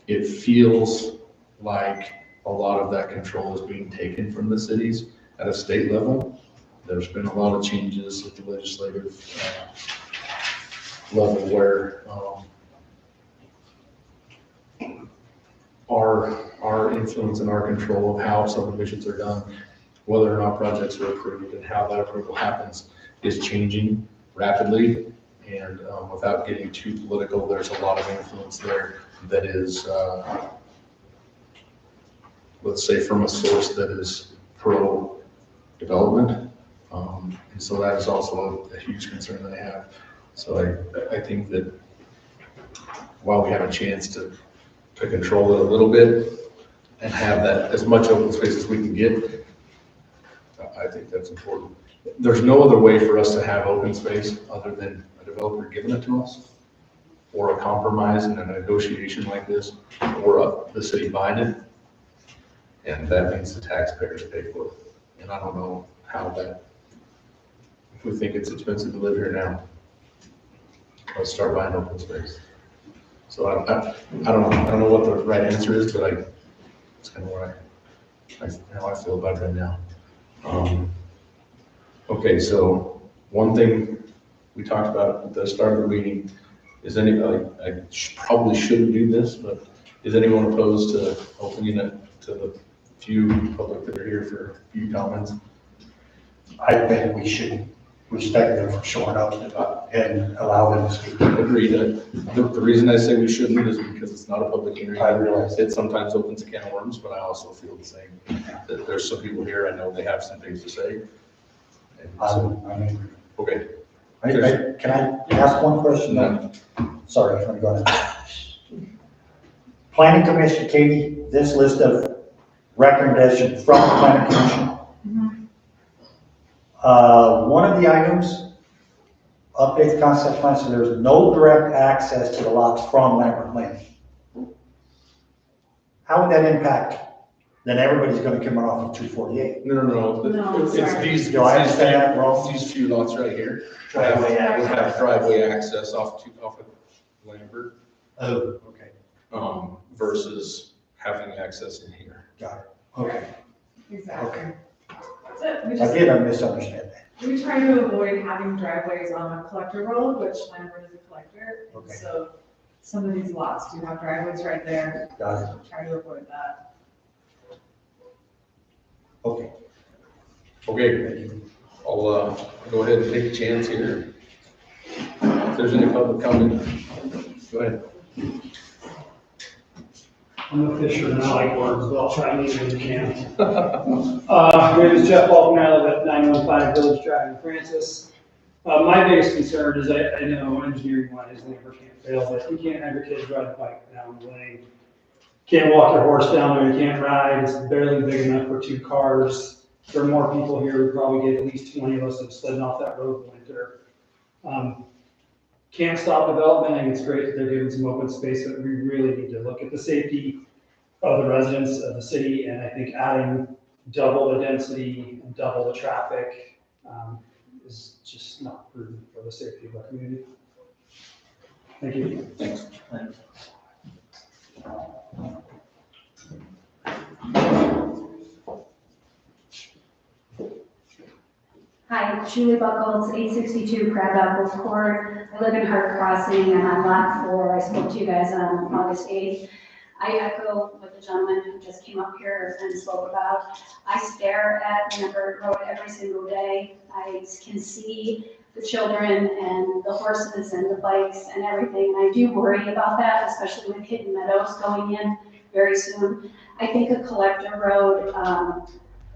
it feels like a lot of that control is being taken from the cities at a state level. There's been a lot of changes at the legislative level where our influence and our control of how subdivisions are done, whether or not projects are approved and how that approval happens is changing rapidly. And without getting too political, there's a lot of influence there that is, let's say, from a source that is pro-development. And so that is also a huge concern that I have. So I think that while we have a chance to control it a little bit and have that as much open space as we can get, I think that's important. There's no other way for us to have open space other than a developer giving it to us, or a compromise in a negotiation like this, or the city buying it. And that means the taxpayers pay for it. And I don't know how that, if we think it's expensive to live here now, let's start buying open space. So I don't know what the right answer is, but it's kind of where how I feel about it right now. Okay, so one thing we talked about at the start of the meeting is I probably shouldn't do this, but is anyone opposed to opening it to the few public that are here for a few comments? I think we should respect them for showing up and allow them to speak. Agreed. The reason I say we shouldn't is because it's not a public hearing. I realize. It sometimes opens a can of worms, but I also feel the same. That there's some people here, I know they have some things to say. And so, I'm angry. okay. Can I ask one question? No. Sorry, I'm going to. Planning Commission, Katie, this list of recommendations from the Planning Commission. One of the items, update the concept plan so there's no direct access to the lots from Lambert Lane. How would that impact? Then everybody's going to come off of 248. No. No, It's sorry. Do I understand that wrong? These few lots right here. Driveway Would have driveway access off of Lambert, Oh, okay, versus having access in here. got it. Okay, Exactly. okay. That's it. We just, Again, I misunderstand that. we try to avoid having driveways on a collector road, which Lambert is a collector. And Okay. so some of these lots do have driveways right there. Got it. So try to avoid that. Okay. Okay, I'll go ahead and take a chance here. If there's any public comment, go ahead. I'm a fisherman, I like worms, but I'll try and eat when you can. My name is Jeff Falkman, I live at 915 Village Drive in Francis. My biggest concern is I know engineering wise, Lambert can't fail, but you can't have your kids ride a bike down the lane. Can't walk your horse down there, you can't ride, it's barely big enough for 2 cars. If there are more people here, we probably get at least 20 of us that have slid off that road in winter. Can't stop development, I think it's great that they're giving some open space, but we really need to look at the safety of the residents of the city, and I think adding double the density and double the traffic is just not prudent for the safety of our community. Thank you. Thanks. Hi, Julie Buckles, 862 Crab Apples Court. I live in Hart Crossing and I'm on lot 4. I spoke to you guys on August 8th. I echo what the gentleman who just came up here and spoke about. I stare at Lambert Road every single day. I can see the children and the horses and the bikes and everything. And I do worry about that, especially with Hidden Meadows going in very soon. I think a collector road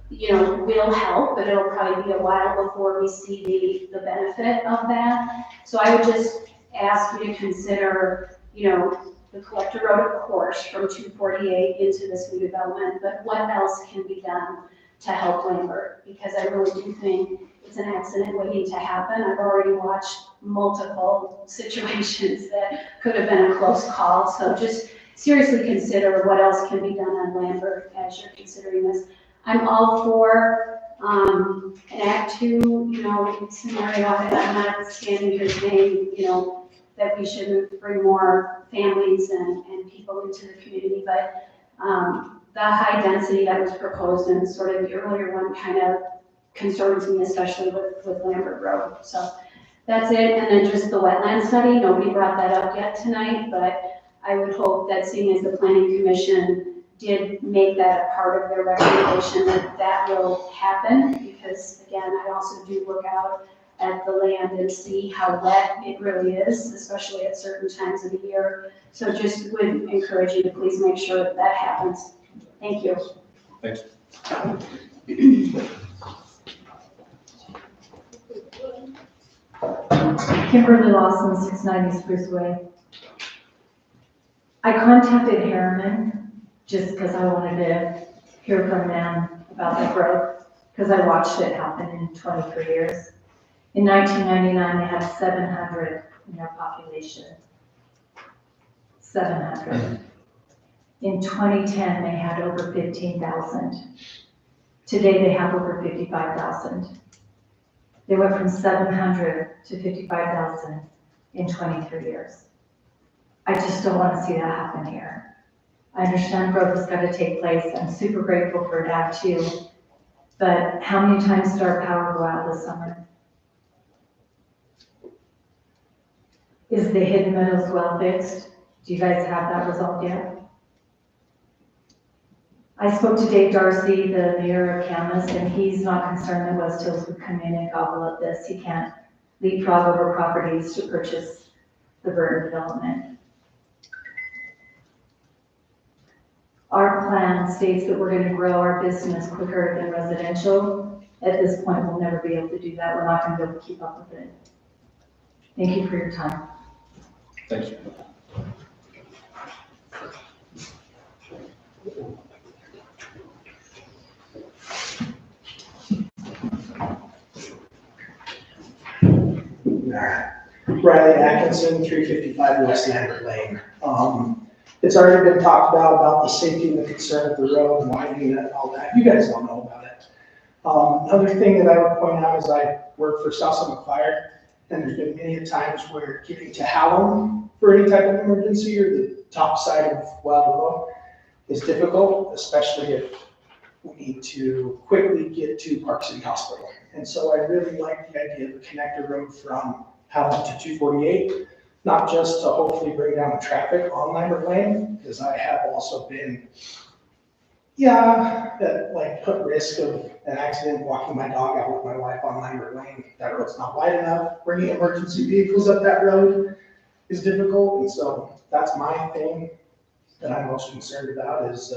will help, but it'll probably be a while before we see the benefit of that. So I would just ask you to consider, the Collector Road, of course, from 248 into this new development, but what else can be done to help Lambert? Because I really do think it's an accident waiting to happen. I've already watched multiple situations that could have been a close call, so just seriously consider what else can be done on Lambert as you're considering this. I'm all for an Act 2, scenario. I'm not standing here saying, that we shouldn't bring more families and people into the community, but the high density that was proposed in sort of the earlier one kind of concerns me, especially with Lambert Road. So that's it. And then just the wetland study. Nobody brought that up yet tonight, but I would hope that seeing as the Planning Commission did make that a part of their recommendation, that will happen, because again, I also do look out at the land and see how wet it really is, especially at certain times of the year. So just would encourage you to please make sure that happens. Thank you. Thanks. Kimberly Lawson, 690 Spruce Way. I contacted Harriman just because I wanted to hear from them about the growth, because I watched it happen in 23 years. In 1999, they had 700 in their population. 700. In 2010, they had over 15,000. Today, they have over 55,000. They went from 700 to 55,000 in 23 years. I just don't want to see that happen here. I understand growth has got to take place. I'm super grateful for that too. But how many times did our power go out this summer? Is the Hidden Meadows well fixed? Do you guys have that resolved yet? I spoke to Dave Darcy, the mayor of Camas, and he's not concerned that West Hills would come in and gobble up this. He can't leapfrog over properties to purchase the Burton development. Our plan states that we're going to grow our business quicker than residential. At this point, we'll never be able to do that. We're not going to be able to keep up with it. Thank you for your time. Thank you. Riley Atkinson, 355 West Lambert Lane. It's already been talked about the safety and the concern of the road and widening it and all that. You guys all know about it. Another thing that I would point out is I work for South Summit Fire, and there's been many times where getting to Hallam for any type of emergency or the top side of Wild Willow is difficult, especially if we need to quickly get to Park City Hospital. And so I really like the idea of a connector road from Hallam to 248, not just to hopefully bring down the traffic on Lambert Lane, because I have also been, put risk of an accident walking my dog out with my wife on Lambert Lane. That road's not wide enough. Bringing emergency vehicles up that road is difficult, and so that's my thing that I'm most concerned about is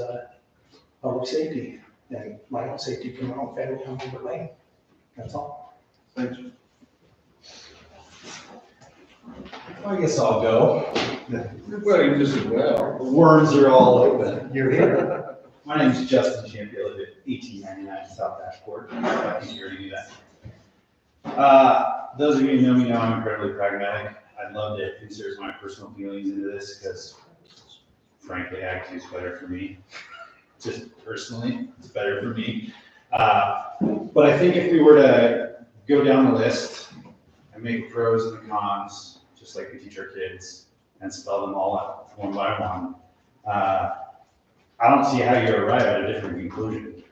public safety and my own safety for my own family on Lambert Lane. That's all. Thank you. I guess I'll go. Well, you just did well. The worms are all open. You're here. My name is Justin Champion. I live at 1899 South Ashport. I think you already knew that. Those of you who know me know I'm incredibly pragmatic. I'd love to insert my personal feelings into this because, frankly, Act 2 is better for me. Just personally, it's better for me. But I think if we were to go down the list and make the pros and the cons, just like we teach our kids, and spell them all out one by one, I don't see how you arrive at a different conclusion.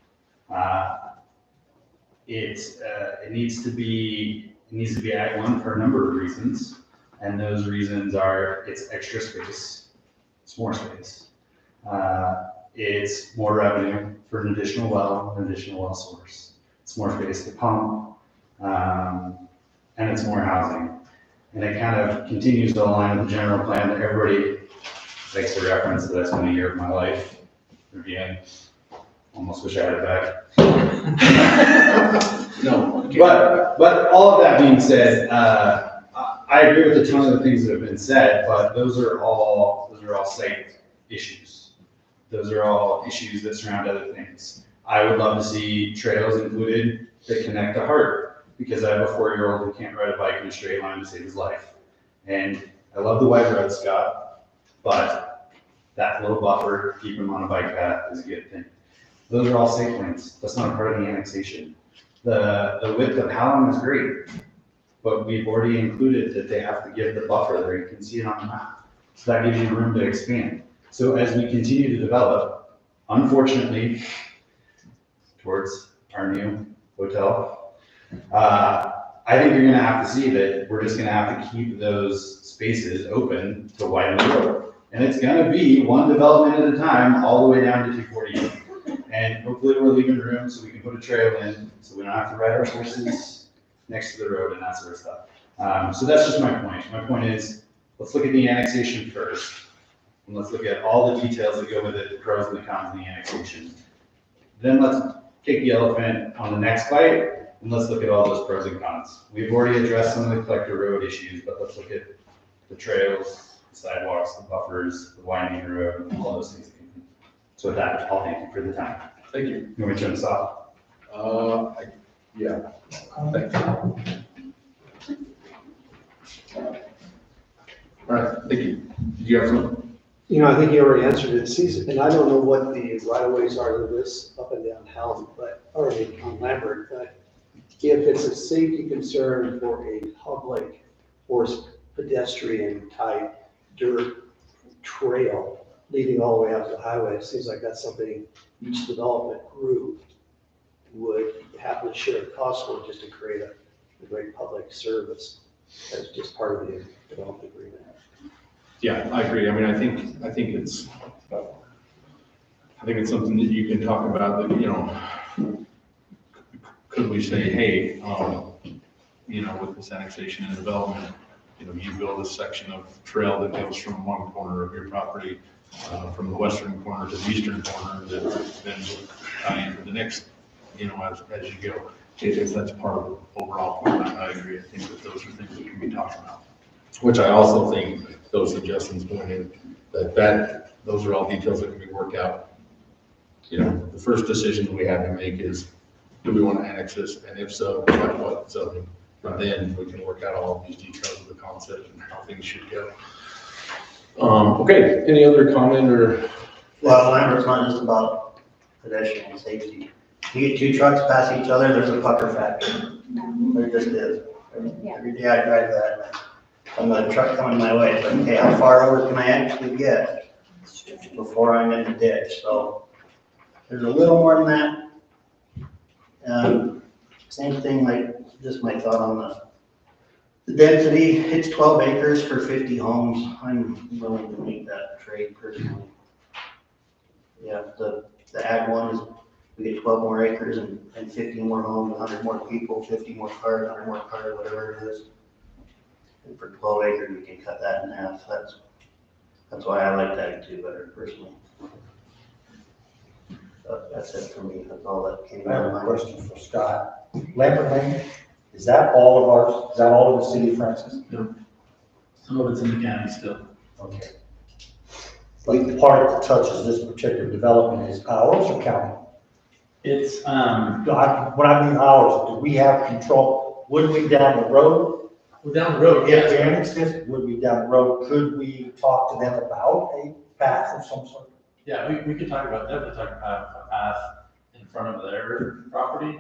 It needs to be Act 1 for a number of reasons, and those reasons are it's extra space, it's more space, it's more revenue for an additional well source, it's more space to pump, and it's more housing. And it kind of continues to align with the general plan that everybody makes a reference that that's been a year of my life reviewing. Almost wish I had it back. No. But all of that being said, I agree with a ton of the things that have been said, but those are all site issues. Those are all issues that surround other things. I would love to see trails included that connect to Hart, because I have a 4-year-old who can't ride a bike in a straight line to save his life. And I love the wide road, Scott, but that little buffer, keep him on a bike path is a good thing. Those are all safe lanes. That's not a part of the annexation. The width of Hallam is great, but we've already included that they have to give the buffer there. You can see it on the map. So that gives you room to expand. So as we continue to develop, unfortunately, towards our new hotel, I think you're gonna have to see that we're just gonna have to keep those spaces open to widen the road. And it's gonna be one development at a time, all the way down to 248. And hopefully we're leaving room so we can put a trail in, so we don't have to ride our horses next to the road and that sort of stuff. So that's just my point. My point is, let's look at the annexation first. And let's look at all the details that go with it, the pros and the cons of the annexation. Then let's take the elephant on the next bite, and let's look at all those pros and cons. We've already addressed some of the collector road issues, but let's look at the trails, the sidewalks, the buffers, the winding road, all those things. So with that, I'll thank you for the time. Thank you. You want me to turn this off? Yeah. Thank you. All right, thank you. Did you have something? You know, I think you already answered it, Caesar, and I don't know what the right of ways are to this up and down Hallam, but, or on Lambert, but if it's a safety concern for a public or pedestrian type dirt trail leading all the way up the highway, it seems like that's something each development group would happily share the cost for, just to create a great public service as just part of the development agreement. Yeah, I agree. I mean, I think it's something that you can talk about that, you know, could we say, hey, you know, with this annexation and development, you know, you build a section of trail that goes from one corner of your property, from the western corner to the eastern corner, that then tie into the next, you know, as you go. If that's part of the overall plan, I agree. I think that those are things that can be talked about. Which I also think those suggestions going in, that those are all details that can be worked out. You know, the first decision we have to make is, do we want to annex this? And if so, what zoning? And then we can work out all of these details of the concept and how things should go. Okay, any other comment or? Well, Lambert's not just about pedestrian safety. You get two trucks pass each other, there's a pucker factor. There just is. Every day I drive that, I'm a truck coming my way, it's like, okay, how far over can I actually get before I'm in the ditch? So there's a little more than that. Same thing, like, just my thought on the density. It's 12 acres for 50 homes. I'm willing to make that trade personally. Yeah, the ag one is, we get 12 more acres and 50 more homes, 100 more people, 50 more cars, 100 more cars, whatever it is. And for 12 acres, we can cut that in half. That's why I like ag 2 better personally. But that's it for me. That's all that came I have out of a my question for Scott. Lambert Lane, is that all of ours? Is that all of the city of Francis? No. Some of it's in the county still. Okay. Like the part that touches this particular development is ours or county? It's, When I mean ours, do we have control? Would we down the road? well, down the road, If we yeah. annex this, would we down the road, could we talk to them about a path of some sort? Yeah, we could talk about, definitely talk about a path in front of their property,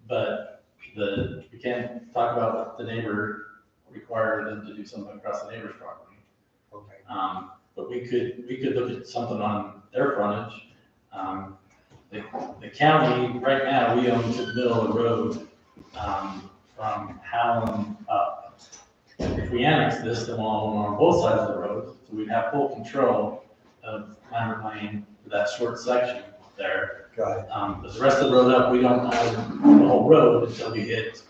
but we can't talk about the neighbor require them to do something across the neighbor's property. Okay. But we could look at something on their frontage. The county, right now, we own to build a road, from Hallam up. If we annex this, then we'll own on both sides of the road, so we'd have full control of Lambert Lane for that short section there. Got it. But the rest of the road up, we don't own the whole road until we hit,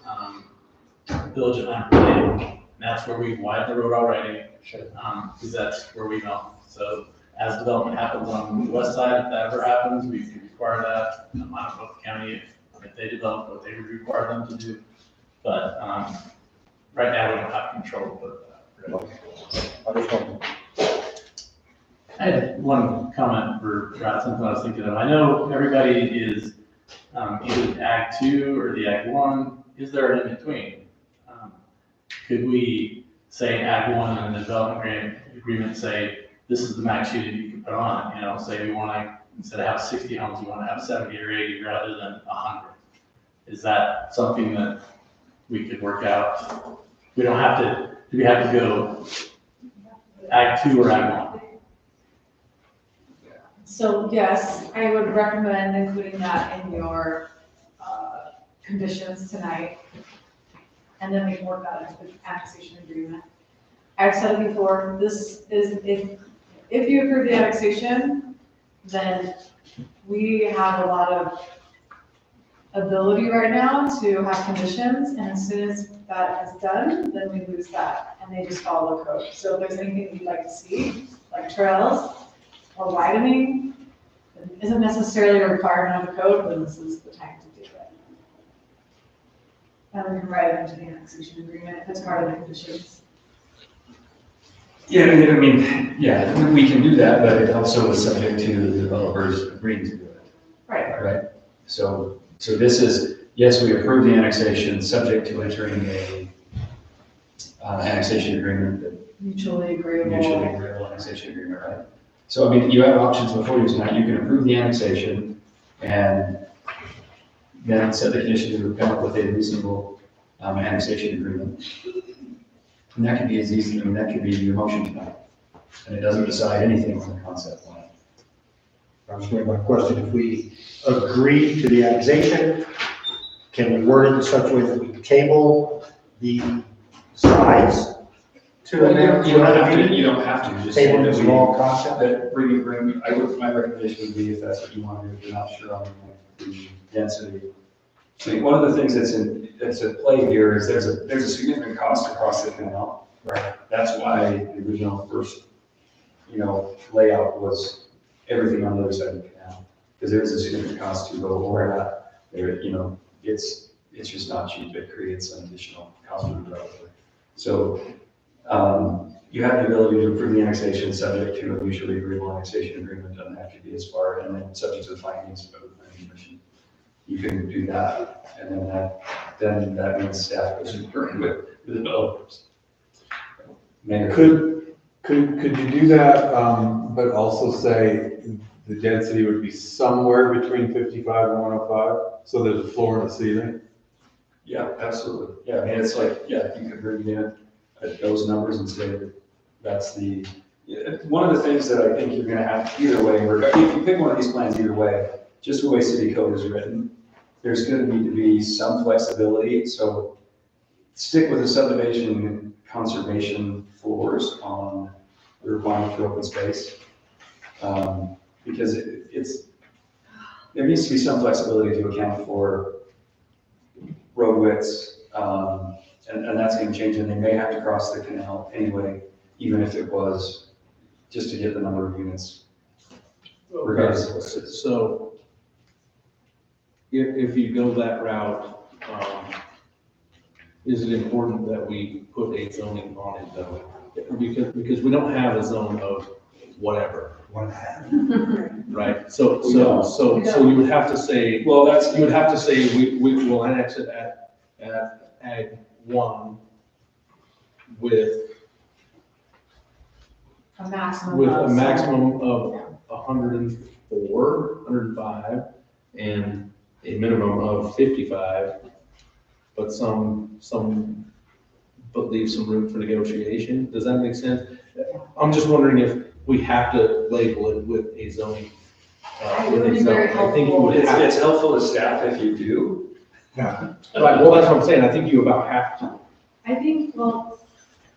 Village of Lambert Lane. And that's where we widen the road already, because that's where we know. So as development happens on the west side, if that ever happens, we could require that. I don't know if the county, if they develop what they would require them to do. But, right now, we don't have control over that. I had one comment for Scott, something I was thinking of. I know everybody is, either the Ag 2 or the Ag 1. Is there an in-between? Could we say Ag 1 and the development agreement say, this is the max unit you can put on, say we want to, instead of have 60 homes, we want to have 70 or 80 rather than 100. Is that something that we could work out? We don't have to, do we have to go Ag 2 or Ag 1? So yes, I would recommend including that in your conditions tonight. And then we can work that into the annexation agreement. I've said it before, this is, if you approve the annexation, then we have a lot of ability right now to have conditions, and as soon as that is done, then we lose that, and they just follow the code. So if there's anything you'd like to see, like trails or widening, that isn't necessarily a requirement of the code, then this is the time to do it. And we can write it into the annexation agreement if it's part of the conditions. Yeah, I mean, yeah, we can do that, but it also is subject to the developers agreeing to do it. Right. Right? So this is, yes, we approve the annexation, subject to entering a annexation agreement, Mutually agreeable. mutually agreeable annexation agreement, right? So, I mean, you have options before you tonight. You can approve the annexation and then set the conditions to come up with a reasonable annexation agreement. And that could be as easy, that could be your motion tonight. And it doesn't decide anything on the concept plan. I was going to my question, if we agree to the annexation, can we word it in such a way that we table the size to Well, an you don't have to, just say table that the we, small concept? that my recommendation would be, if that's what you want to do, if you're not sure on the density. I think one of the things that's at play here is there's a significant cost across the canal. Right. That's why the original first, layout was everything on the other side of the canal. Because there is a significant cost to go over that. It's just not cheap. It creates an additional cost for the developer. So, you have the ability to approve the annexation subject to a mutually agreeable annexation agreement, and that could be as far, and then subject to the findings of the planning commission. You can do that, and then that means staff goes concurrent with the developers. Mayor. Could you do that, but also say the density would be somewhere between 55 and 105? So there's a floor and a ceiling? Yeah, absolutely. Yeah, I mean, it's like, yeah, you could bring in those numbers and say that's the, one of the things that I think you're gonna have either way, or if you pick one of these plans either way, just the way city code is written, there's gonna need to be some flexibility. So stick with the subdivision conservation floors on the requirement for open space. Because there needs to be some flexibility to account for road widths, and that's going to change, and they may have to cross the canal anyway, even if it was just to get the number of units. Regardless of what it is. So if you go that route, is it important that we put a zoning on it though? Because we don't have a zone of whatever. Right, so you would have to say, you would have to say, we will annex it at Ag 1 with A maximum with of a maximum of 104, 105, and a minimum of 55, but but leave some room for negotiation. Does that make sense? I'm just wondering if we have to label it with a zoning. With a zone. I think you would have. It's helpful to staff if you do. Yeah. Right, well, that's what I'm saying. I think you about have to. I think,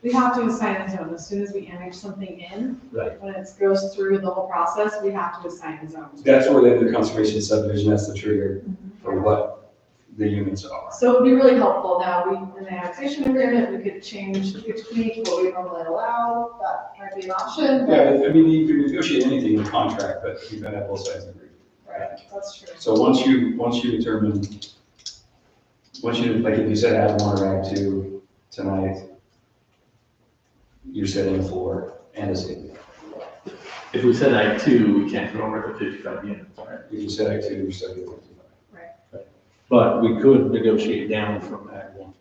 we have to assign a zone as soon as we annex something in. Right. When it goes through the whole process, we have to assign a zone. That's where the conservation subdivision has the trigger for what the units are. So it would be really helpful now, in the annexation agreement, we could change, we could tweak what we normally allow, that might be an option. But Yeah, I mean, you can negotiate anything in contract, but you gotta have both sides agree. right? That's true. So once you determine, like if you said add 1 or add 2 tonight, you're setting the floor and a ceiling. If we said Act 2, we can't go over the 55 units, right? If you said Act 2, you're setting the 55. But we could negotiate down from Act 1.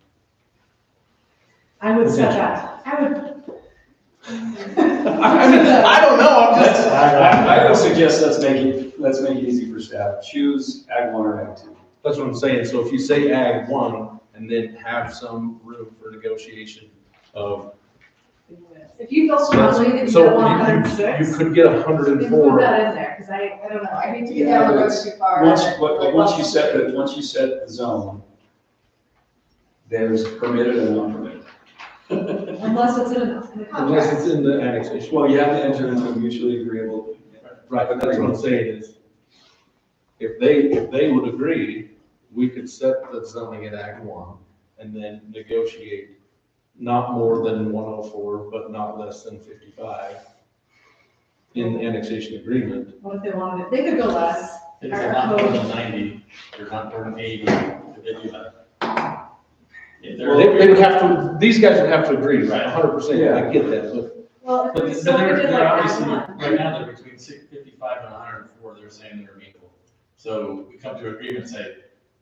I would set that, I would. I don't know, I'm just. I would suggest let's make it easy for staff. Choose Ag 1 or Ag 2. That's what I'm saying, so if you say Ag 1, and then have some room for negotiation of. If you feel strongly that you So don't want 106, you could get then put 104. that in there, because I don't know, I hate to get down the road too far. Once you set the zone, there's permitted and non-permitted. Unless it's in the contract. Unless it's in the annexation. Well, you have to enter into a mutually agreeable. Right, but that's what I'm saying is, if they would agree, we could set the zoning at Ag 1, and then negotiate not more than 104, but not less than 55 in the annexation agreement. What if they wanted it, they could go less. If they're not more than 90, or not more than 80, if they do that. If they're- They would have to, these guys would have to agree, Right. 100%, I get that, but. Well, But if they're, somebody did they're like obviously, Act 1. right now, they're between 55 and 104, they're saying they're amenable. So we come to agreement, say,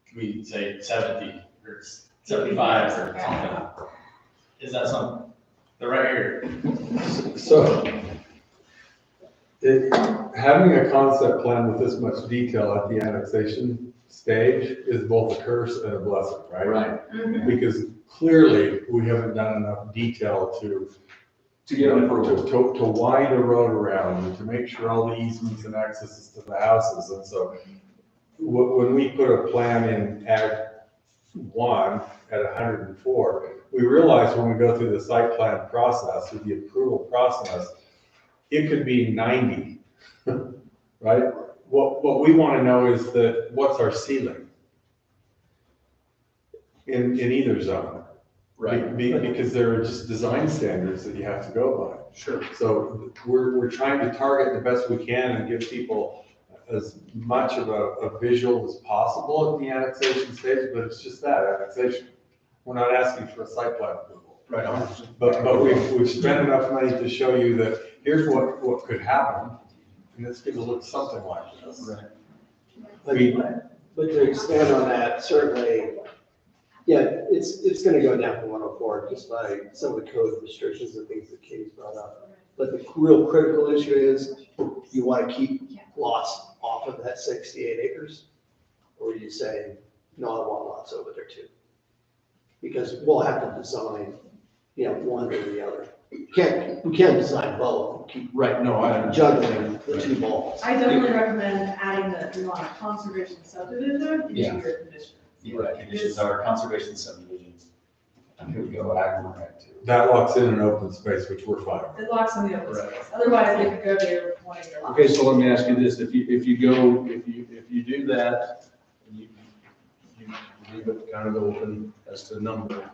can we say 70 or 75 or something? Is that something, they're right here. So, having a concept plan with this much detail at the annexation stage is both a curse and a blessing, right? Right. Because clearly, we haven't done enough detail to get approval. to wind a road around, and to make sure all the easements and accesses to the houses, and so when we put a plan in Ag 1 at 104, we realize when we go through the site plan process, or the approval process, it could be 90, right? What we want to know is that, what's our ceiling in either zone? Right. Because there are just design standards that you have to go by. Sure. So we're trying to target the best we can and give people as much of a visual as possible at the annexation stage, but it's just that, annexation. We're not asking for a site plan approval. Right. But we've spent enough money to show you that here's what could happen, and it's gonna look something like this. Right. I mean, But to expand on that, certainly, yeah, it's gonna go down to 104 just by some of the code restrictions and things that Katie's brought up. But the real critical issue is, you wanna keep lots off of that 68 acres? Or you say, no, I want lots over there too? Because we'll have to design, one or the other. We can't design both, and keep Right, no, I. juggling the two balls. I definitely recommend adding that we want a conservation subdivision into Yeah. your condition. Right, conditions are conservation subdivisions. And here we go, Ag 1 or Ag 2. that locks in an open space, which we're fine with. It locks in the open space, otherwise they could go there one of your lots. Okay, so let me ask you this, if you do that, you leave it kind of open as to number,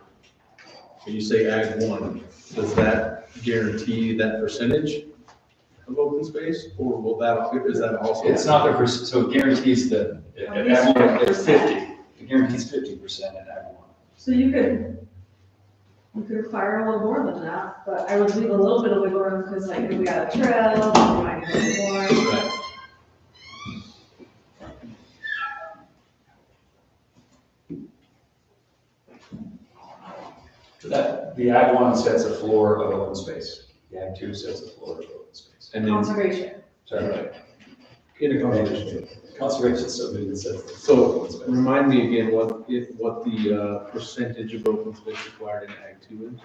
and you say Ag 1, does that guarantee that percentage of open space, or is that also? It's not the percent, so it guarantees that, At least Ag 1, it's 50%. 50. It guarantees 50% in Ag 1. So you could require a little more than that, but I would leave a little bit of wiggle room, because like if we got a trail, we might need more. Right. So that, the Ag 1 sets a floor of open space. The Ag 2 sets a floor of open space. And then, Conservation. Sorry, right. in a conversation. Conservation subdivision sets the floor of So, open space. remind me again what the percentage of open space required in Ag 2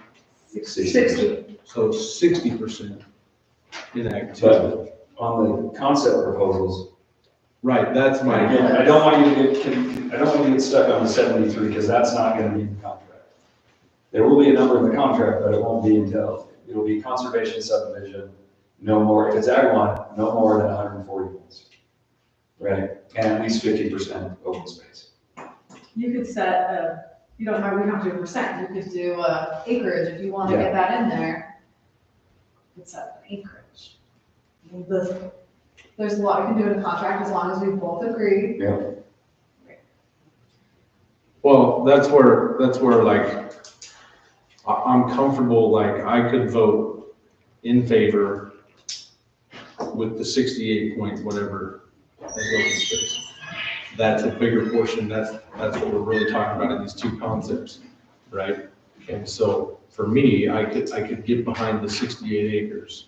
is? 60. So 60% in Ag 2. But on the concept proposals, Right, that's my. again, I don't want you to get stuck on the 73, because that's not gonna be in the contract. There will be a number in the contract, but it won't be until, it'll be conservation subdivision, no more, if it's Ag 1, no more than 140 units. Right, and at least 50% open space. You could set we don't have to do a percent, you could do acreage if you want to Yeah. get that in there. It's set acreage. there's a lot we can do in a contract as long as we both agree. Yeah. Well, that's where like, I'm comfortable, like, I could vote in favor with the 68 point whatever as open space. That's a bigger portion, that's what we're really talking about in these two concepts, right? And so, for me, I could get behind the 68 acres.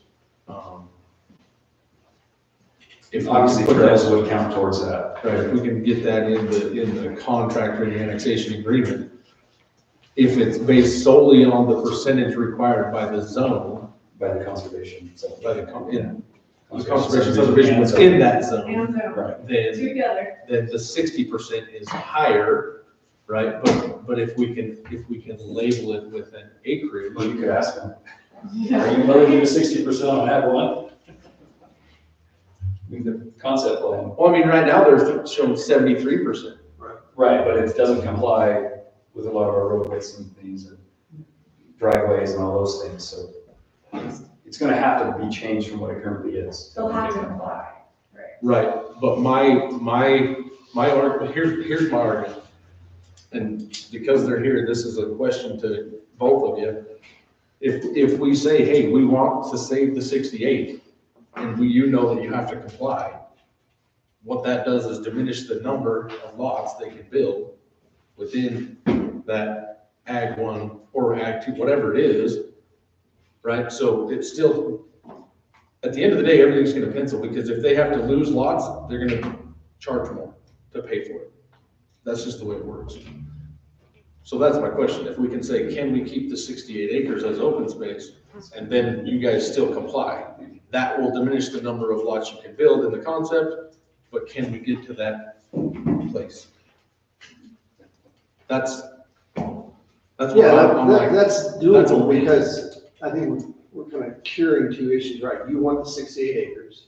If we Obviously, put trails that- would count towards that. Right, if we can get that in the contract or the annexation agreement. If it's based solely on the percentage required by the zone. By the conservation. By the conservation subdivision was in that zone. And so, Right. together. Then the 60% is higher, right? But if we can label it with an acreage. Well, you could ask them. Yeah. Are you willing to do 60% on Ag 1? I mean, the concept plan. Well, I mean, right now they're showing 73%. Right, but it doesn't comply with a lot of our roadways and things, and driveways and all those things, so it's gonna have to be changed from what it currently is. They'll have to comply. Right, but my argument, here's my argument. And because they're here, this is a question to both of you. If we say, hey, we want to save the 68, and you know that you have to comply, what that does is diminish the number of lots they can build within that Ag 1 or Ag 2, whatever it is, right? So it's still, at the end of the day, everything's gonna pencil, because if they have to lose lots, they're gonna charge more to pay for it. That's just the way it works. So that's my question. If we can say, can we keep the 68 acres as open space, and then you guys still comply? That will diminish the number of lots you can build in the concept, but can we get to that place? That's what I'm like. That's That's doable, okay. because I think we're kind of curing two issues, right? You want the 68 acres.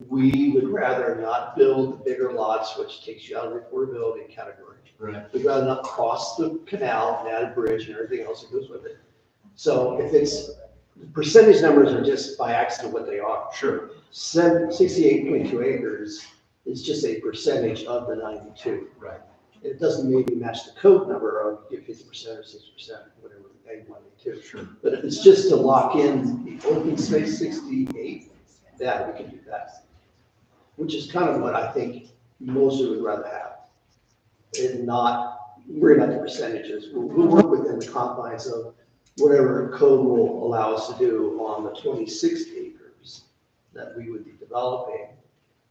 We would rather not build bigger lots, which takes you out of the affordability category. Right. We'd rather not cross the canal and add a bridge and everything else that goes with it. So if it's, the percentage numbers are just by accident what they are. Sure. 68.2 acres is just a percentage of the 92. Right. It doesn't maybe match the code number of 50% or 6%, whatever they want to do. Sure. But if it's just to lock in the open space 68, that we can do that. Which is kind of what I think most would rather have. And not worry about the percentages. We'll work within the confines of whatever code will allow us to do on the 26 acres that we would be developing,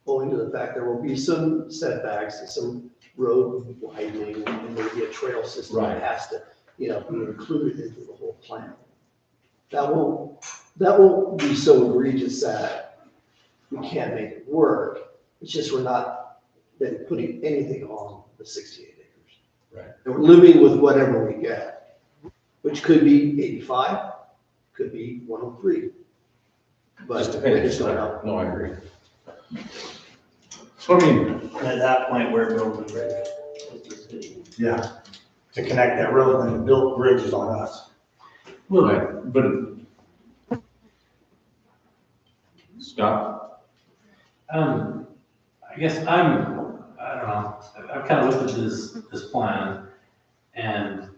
owing to the fact there will be some setbacks and some road widening, and there'll be a trail system that has to, be included into the whole plan. That won't be so egregious that we can't make it work. It's just we're not then putting anything on the 68 acres. Right. And we're living with whatever we get, which could be 85, could be 103. But Just depending. we just don't know. No, I agree. So I mean, And at that point, we're building a bridge. Yeah, to connect that road and build bridges on us. right, but Scott? I guess I don't know, I've kind of looked at this plan, and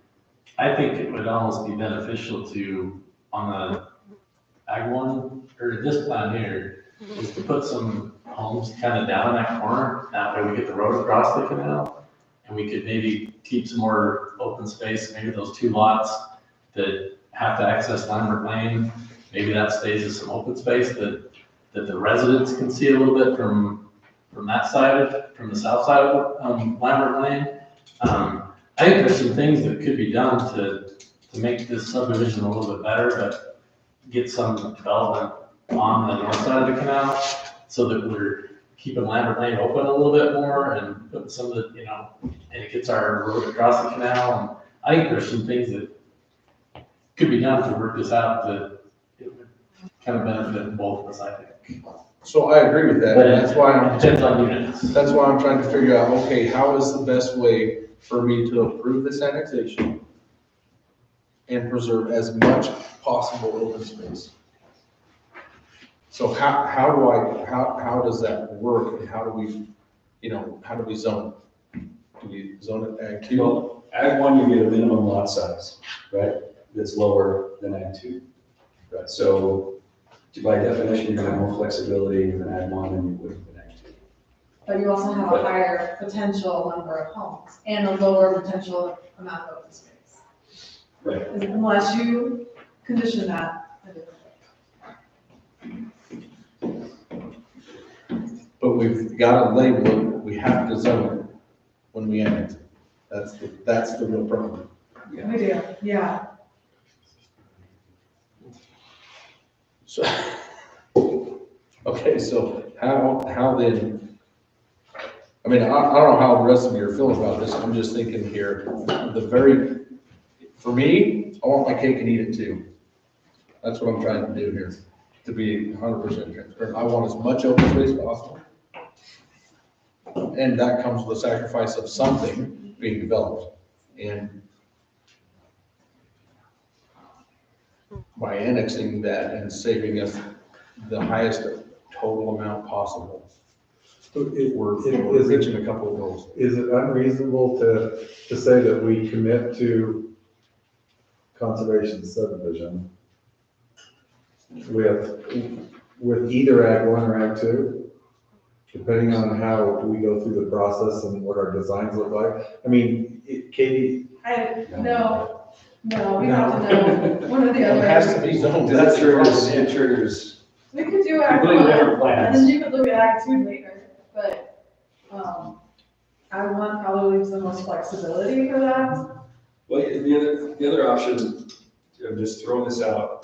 I think it would almost be beneficial to, on the Ag 1, or this plan here, is to put some homes kind of down in that corner, that way we get the road across the canal, and we could maybe keep some more open space, maybe those two lots that have to access Lambert Lane, maybe that stays as some open space that the residents can see a little bit from that side, from the south side of Lambert Lane. I think there's some things that could be done to make this subdivision a little bit better, but get some development on the north side of the canal so that we're keeping Lambert Lane open a little bit more and putting some of the, and it gets our road across the canal. And I think there's some things that could be done to work this out that it would kind of benefit both of us, I think. So I agree with that, But and that's why I'm. depends on units. That's why I'm trying to figure out, okay, how is the best way for me to approve this annexation and preserve as much possible open space? So how does that work, and how do we, how do we zone? Do we zone it ag 2? Well, ag 1, you get a minimum lot size, right? That's lower than ag 2. Right. So by definition, you're gonna have more flexibility in ag 1 than you would in ag 2. But you also have a higher potential number of homes and a lower potential amount of open space. Right. Unless you condition that a different way. But we've got to label it, we have to zone it when we annex it. That's the real problem. We do, yeah. So, okay, so how then, I mean, I don't know how the rest of you are feeling about this, I'm just thinking here, for me, I want my cake and eat it too. That's what I'm trying to do here, to be 100% transparent. I want as much open space as possible. And that comes with the sacrifice of something being developed. And by annexing that and saving us the highest total amount possible, we're reaching a couple of goals. Is it unreasonable to say that we commit to conservation subdivision with either ag 1 or ag 2? Depending on how we go through the process and what our designs look like. I mean, Katie. No, we have to know one or the other. It has to be zoned. It triggers. We could do ag Completely 1, different and plans. then you could look at ag 2 later, but, ag 1 probably leaves the most flexibility for that. Well, the other option, I'm just throwing this out,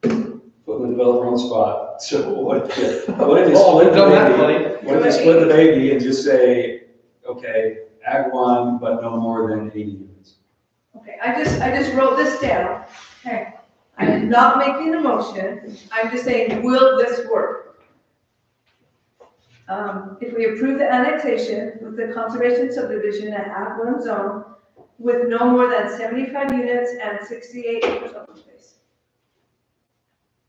putting the developer on the spot. So what if they split the baby? What if they split the baby and just say, okay, ag 1, but no more than 80 units? Okay, I just wrote this down. Okay. I am not making a motion. I'm just saying, will this work? If we approve the annexation with the conservation subdivision at ag 1 zone with no more than 75 units and 68 acres open space.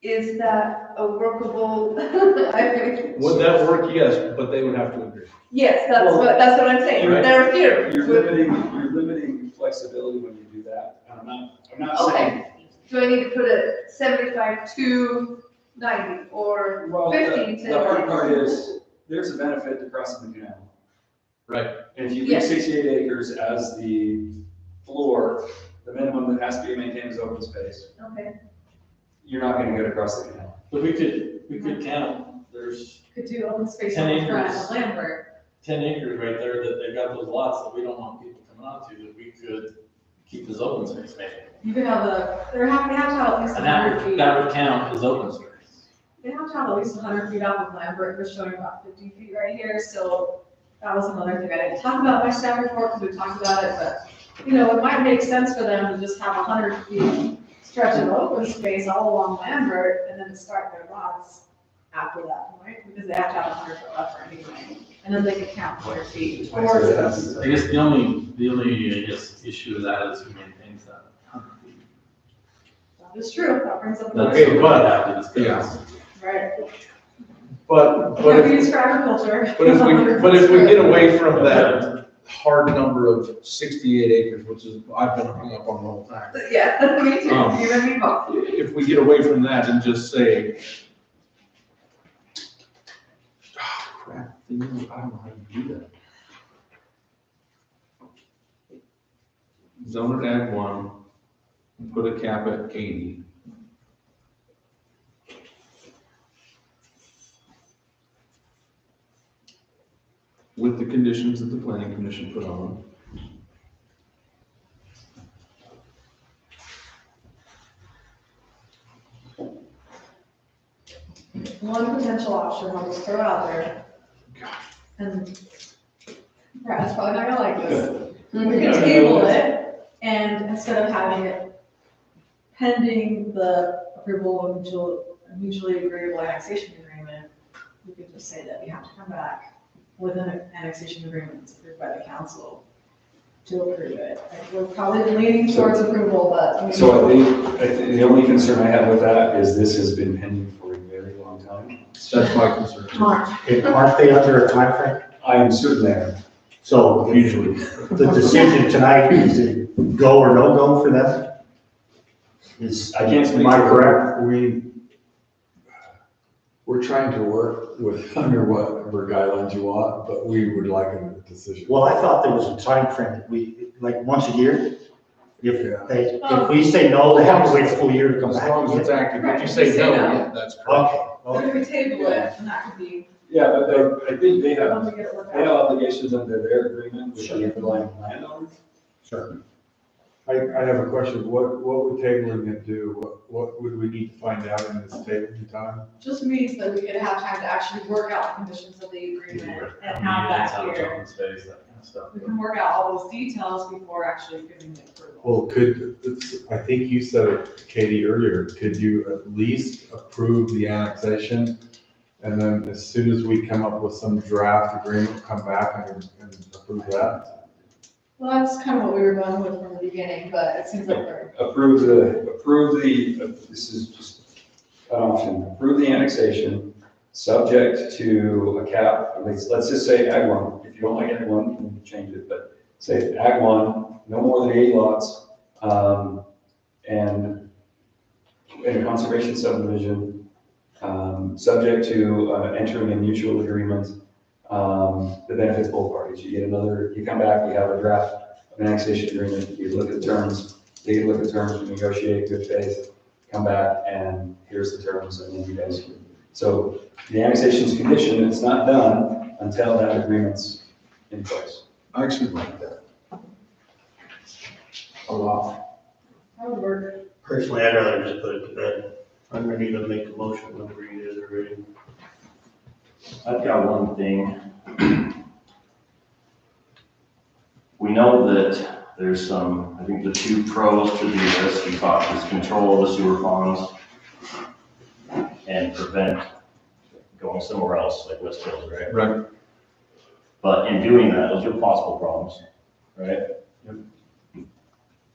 Is that a workable? Would that work? Yes, but they would have to agree. Yes, that's what I'm saying. Right. They're here. You're limiting flexibility when you do that. I'm not saying. Okay. Do I need to put a 75 to 90 or Well, 15 to the hard 90? part is, there's a benefit to crossing the canal. Right. And if you leave Yes. 68 acres as the floor, the minimum that has to be maintained is open space, Okay. you're not gonna get across the canal. But we could count, there's Could do open space 10 on the front acres. of Lambert. 10 acres right there that they've got those lots that we don't want people coming onto, that we could keep as open space maybe. You could have they have to have at least And 100 feet. that would count as open space. They have to have at least 100 feet off of Lambert, we're showing about 50 feet right here, so that was another thing I didn't talk about in my staff report, because we talked about it, but, it might make sense for them to just have 100 feet stretch of open space all along Lambert, and then to start their lots after that point, because they have to have 100 foot buffer anyway, and then they can count 100 feet towards it. I guess the only issue with that is who maintains that 100 feet. That is true, that brings up another. Okay, Something but- we have to discuss. Right. But Yeah, we if, use for agriculture. but if we get away from that hard number of 68 acres, which is, I've been hung up on the whole time. Yeah, me too. Um, You and me both. If we get away from that and just say, crap, I don't know how to do that. Zone it ag 1, put a cap at 80. With the conditions that the planning commission put on. One potential option I'll just throw out there, and Brad's probably not gonna like this. We could table it, and instead of having it pending the approval of mutually agreeable annexation agreement, we could just say that we have to come back with an annexation agreement that's approved by the council to approve it. Like, we're probably leaning towards approval, but. So I think the only concern I have with that is this has been pending for a very long time. That's my concern. March. Aren't they under a timeframe? I am certain there. So Usually. the decision tonight is to go or no go for them? I can't speak Am I for- correct? We're trying to work with under whatever guidelines you want, but we would like a decision. Well, I thought there was a time frame that we, like, once a year? If we say no, they have to wait a full year to come As back. long as it's active, if you Right, say you say no, no. yeah, that's correct. Okay. If we table it, and that could be, Yeah, but I think they have, once we get it worked they have out. obligations under their agreement with the underlying landowner. Sure. I have a question. What would tabling it do? What would we need to find out in this tabling time? Just means that we could have time to actually work out the conditions of the agreement and have that here. Open space, that kind of stuff. We can work out all those details before actually giving the approval. Well, I think you said it, Katie, earlier, could you at least approve the annexation? And then as soon as we come up with some draft agreement, come back and approve that? Well, that's kind of what we were going with from the beginning, but it seems like we're, Approve the, this is just an option, approve the annexation, subject to a cap, let's just say Ag 1. If you don't like Ag 1, you can change it, but say Ag 1, no more than 8 lots, and in a conservation subdivision, subject to entering a mutual agreement that benefits both parties. You come back, you have a draft of an annexation agreement, you look at the terms, they look at terms, we negotiate good faith, come back, and here's the terms, and then you guys. So the annexation's condition, it's not done until that agreement's in place. I actually like that. A lot. that would work. Personally, I'd rather just put it to bed. I'm ready to make a motion whenever you guys are ready. I've got one thing. We know that there's some, I think the two pros to do this, we talked, is control the sewer ponds and prevent going somewhere else, like West Hills, right? Right. But in doing that, those are possible problems, right?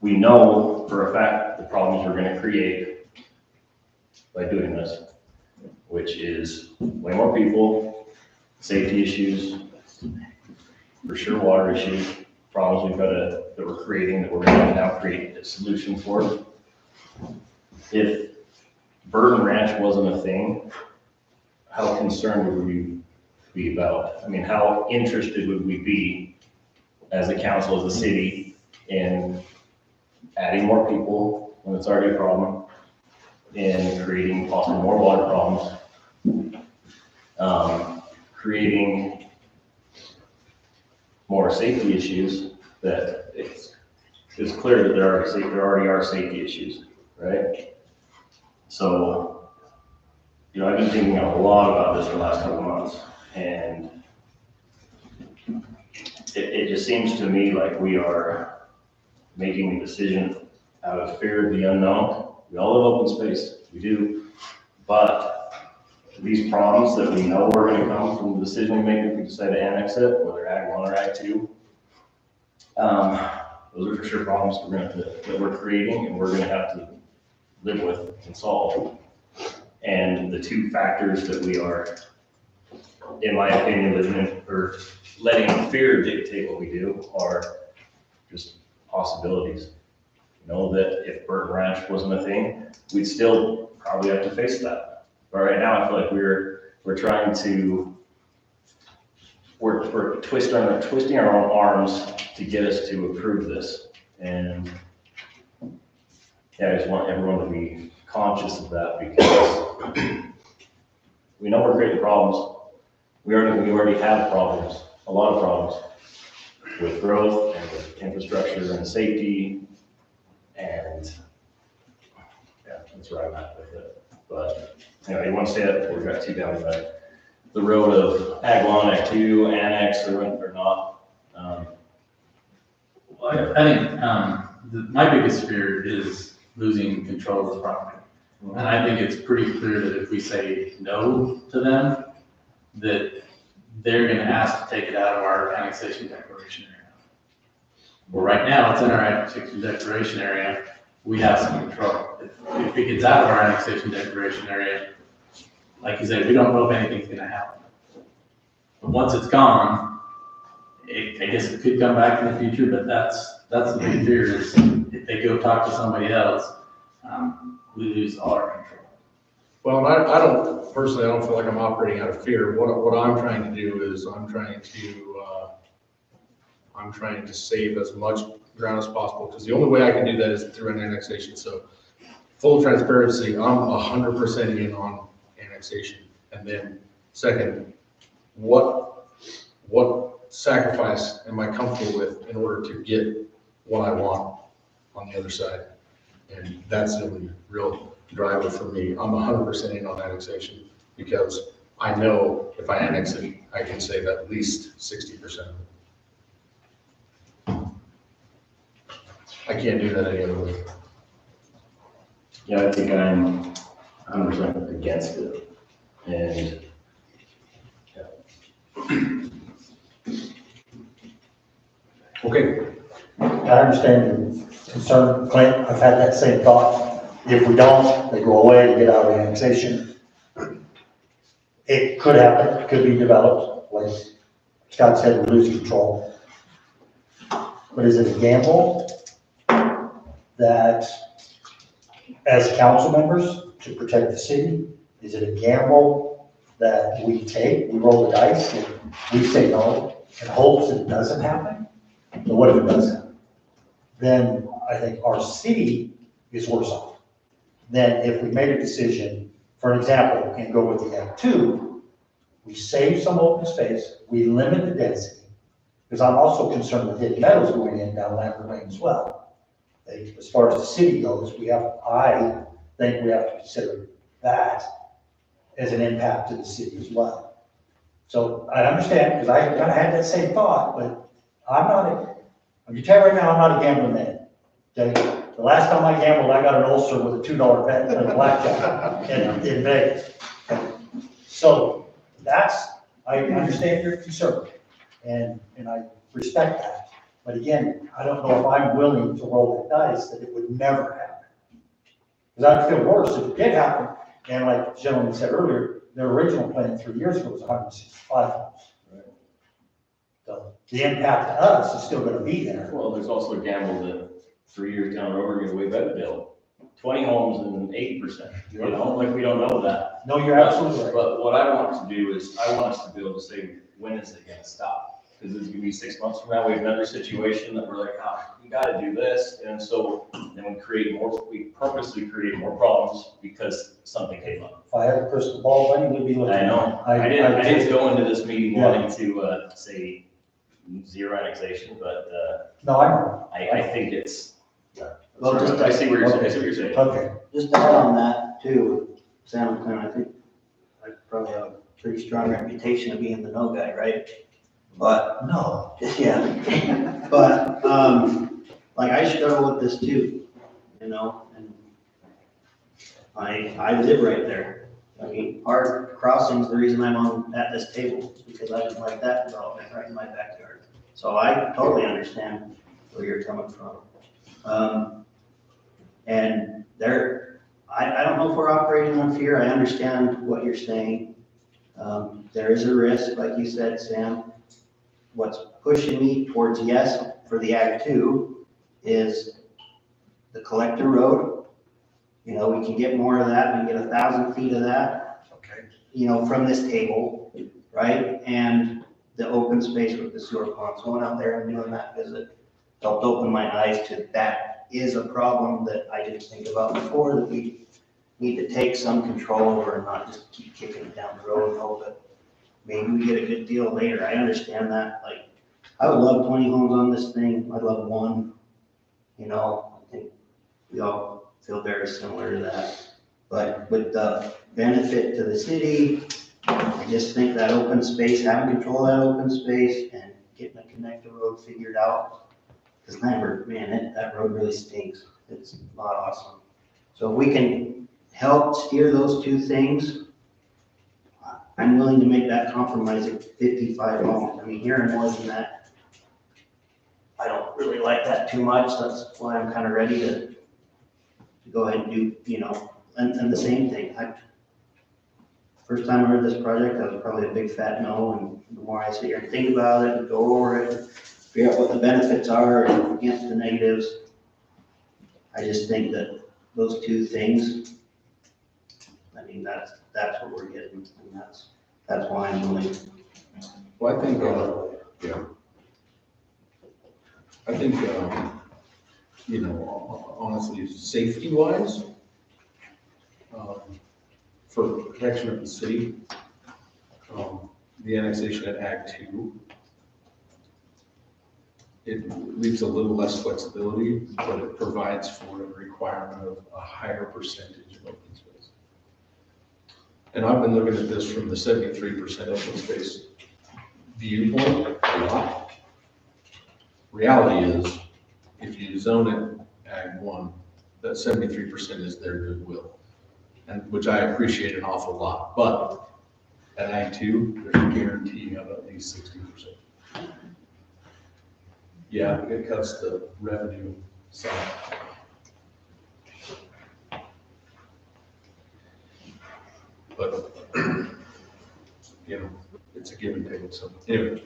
We know for a fact the problems we're gonna create by doing this, which is way more people, safety issues, for sure water issues, problems that we're creating, that we're gonna now create a solution for. If Burton Ranch wasn't a thing, how concerned would we be about? I mean, how interested would we be as a council, as a city, in adding more people when it's already a problem, in creating possibly more water problems, creating more safety issues, that it's clear that there already are safety issues, right? So, I've been thinking a lot about this for the last couple of months, and it just seems to me like we are making a decision out of fear of the unknown. We all love open space, we do, but these problems that we know are gonna come from the decision we make if we decide to annex it, whether Ag 1 or Ag 2, those are for sure problems that we're creating and we're gonna have to live with and solve. And the two factors that we are, in my opinion, letting fear dictate what we do are just possibilities. That if Burton Ranch wasn't a thing, we'd still probably have to face that. But right now, I feel like we're trying to, we're twisting our own arms to get us to approve this. And yeah, I just want everyone to be conscious of that, because we know we're creating problems. We already have problems, a lot of problems with growth and with infrastructure and safety. And yeah, that's where I'm at with it. But anyway, you want to say that before we got too down the road of Ag 1, Ag 2, annex or not? Well, I think my biggest fear is losing control of the property. And I think it's pretty clear that if we say no to them, that they're gonna ask to take it out of our annexation declaration area. Well, right now, it's in our annexation declaration area, we have some control. If it gets out of our annexation declaration area, like you said, we don't know if anything's gonna happen. But once it's gone, I guess it could come back in the future, but that's the big fear is if they go talk to somebody else, we lose all our control. Well, and I don't, personally, I don't feel like I'm operating out of fear. What I'm trying to do is I'm trying to save as much ground as possible, because the only way I can do that is through an annexation. So full transparency, I'm 100% in on annexation. And then second, what sacrifice am I comfortable with in order to get what I want on the other side? And that's the only real driver for me. I'm 100% in on annexation, because I know if I annex it, I can save at least 60% of it. I can't do that any other way. Yeah, I think I'm 100% against it. And Okay. I understand your concern, Clint. I've had that same thought. If we don't, they go away, they get out of annexation. It could happen, it could be developed, like Scott said, we lose control. But is it a gamble that, as council members, to protect the city, is it a gamble that we take, we roll the dice, and we say no, in hopes that it doesn't happen? But what if it does happen? Then I think our city is worse off than if we made a decision, for an example, and go with the Act 2, we save some open space, we limit the density, because I'm also concerned with Hidden Meadows going in down Lambert Lane as well. As far as the city goes, I think we have to consider that as an impact to the city as well. So I understand, because I kind of had that same thought, but I can tell you right now, I'm not a gambling man. Okay? The last time I gambled, I got an ulcer with a $2 bet and a blackjack in Vegas. Okay? So I understand your concern, and I respect that. But again, I don't know if I'm willing to roll that dice that it would never happen. Because I'd feel worse if it did happen, and like the gentleman said earlier, their original plan 3 years ago was 165 homes. So the impact to us is still gonna be there. well, there's also a gamble that 3 years down the road, we're gonna way better build. 20 homes and 80%, you know, like we don't know that. No, you're absolutely right. But what I want to do is, I want us to be able to say, when is it gonna stop? Because it's gonna be 6 months from now, we have another situation that we're like, we gotta do this, and so then we purposely create more problems because something came up. If I had a crystal ball, buddy, we'd be looking. I know, I didn't go into this meeting Yeah. wanting to, say zero annexation, but, No, I know. I think it's, Well, just- I see what you're saying. Okay. Just to add on that too, Sam and Clint, I think I probably have a pretty strong reputation of being the no guy, right? But, No. yeah, but, like I struggle with this too, you know, and I live right there. I mean, Hard Crossing's the reason I'm at this table, because I didn't like that development right in my backyard. So I totally understand where you're coming from. And I don't know if we're operating on fear. I understand what you're saying. There is a risk, like you said, Sam. What's pushing me towards yes for the Act 2 is the collector road. You know, we can get more of that. We can get 1,000 feet of that. Okay. You know, from this table, right? And the open space with the sewer ponds, going out there and doing that visit helped open my eyes to that is a problem that I didn't think about before, that we need to take some control over and not just keep kicking it down the road and hope that maybe we get a good deal later. I understand that. Like, I would love 20 homes on this thing. I'd love one. You know, I think we all feel very similar to that. But with the benefit to the city, I just think that open space, having control of that open space and getting a connector road figured out. Because Lambert, man, that road really stinks. It's not awesome. So if we can help steer those two things, I'm willing to make that compromise at 55 homes. I mean, hearing more than that, I don't really like that too much. That's why I'm kind of ready to go ahead and do, you know, and the same thing. first time I heard this project, I was probably a big fat no, and the more I sit here and think about it and go over it, figure out what the benefits are against the negatives, I just think that those two things, I mean, that's what we're getting, and that's why I'm willing. Well, I think, you know, honestly, safety wise, for protection of the city, the annexation at Ag 2, it leaves a little less flexibility, but it provides for a requirement of a higher percentage of open space. And I've been looking at this from the 73% open space viewpoint a lot. Reality is, if you zone it Ag 1, that 73% is their goodwill, and which I appreciate an awful lot. But at Ag 2, there's a guarantee of at least 60%. Yeah, it cuts the revenue side. But, you know, it's a give and take. So anyway,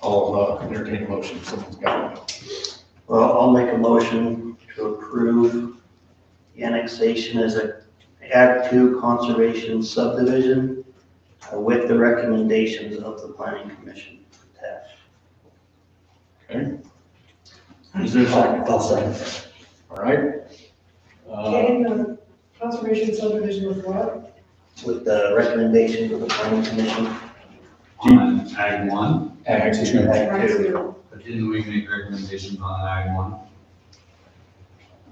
I'll entertain a motion if someone's got it. Well, I'll make a motion to approve the annexation as a Ag 2 conservation subdivision with the recommendations of the planning commission attached. Okay. Is there a second? I'll second. All right. Okay, the conservation subdivision with what? With the recommendations of the planning commission. On Ag 1, Ag 2. Ag 2. but didn't we make recommendations on Ag 1?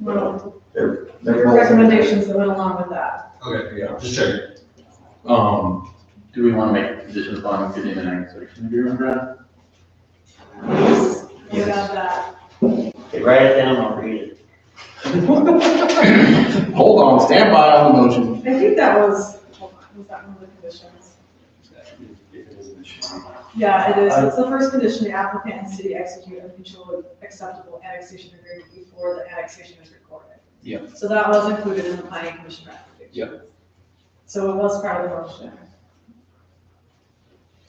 Well, They're there were recommendations that went along with that. Okay, Yeah. just checking. Do we want to make conditions on getting an annexation agreement, Brad? We got that. Okay, write it down, I'll read it. Hold on, stand by on the motion. I think that was, hold on, was that one of the conditions? Yeah, it is. It's the first condition, the applicant and city execute a mutually acceptable annexation agreement before the annexation is recorded. Yeah. So that was included in the planning commission recommendation. Yeah. So it was part of the motion.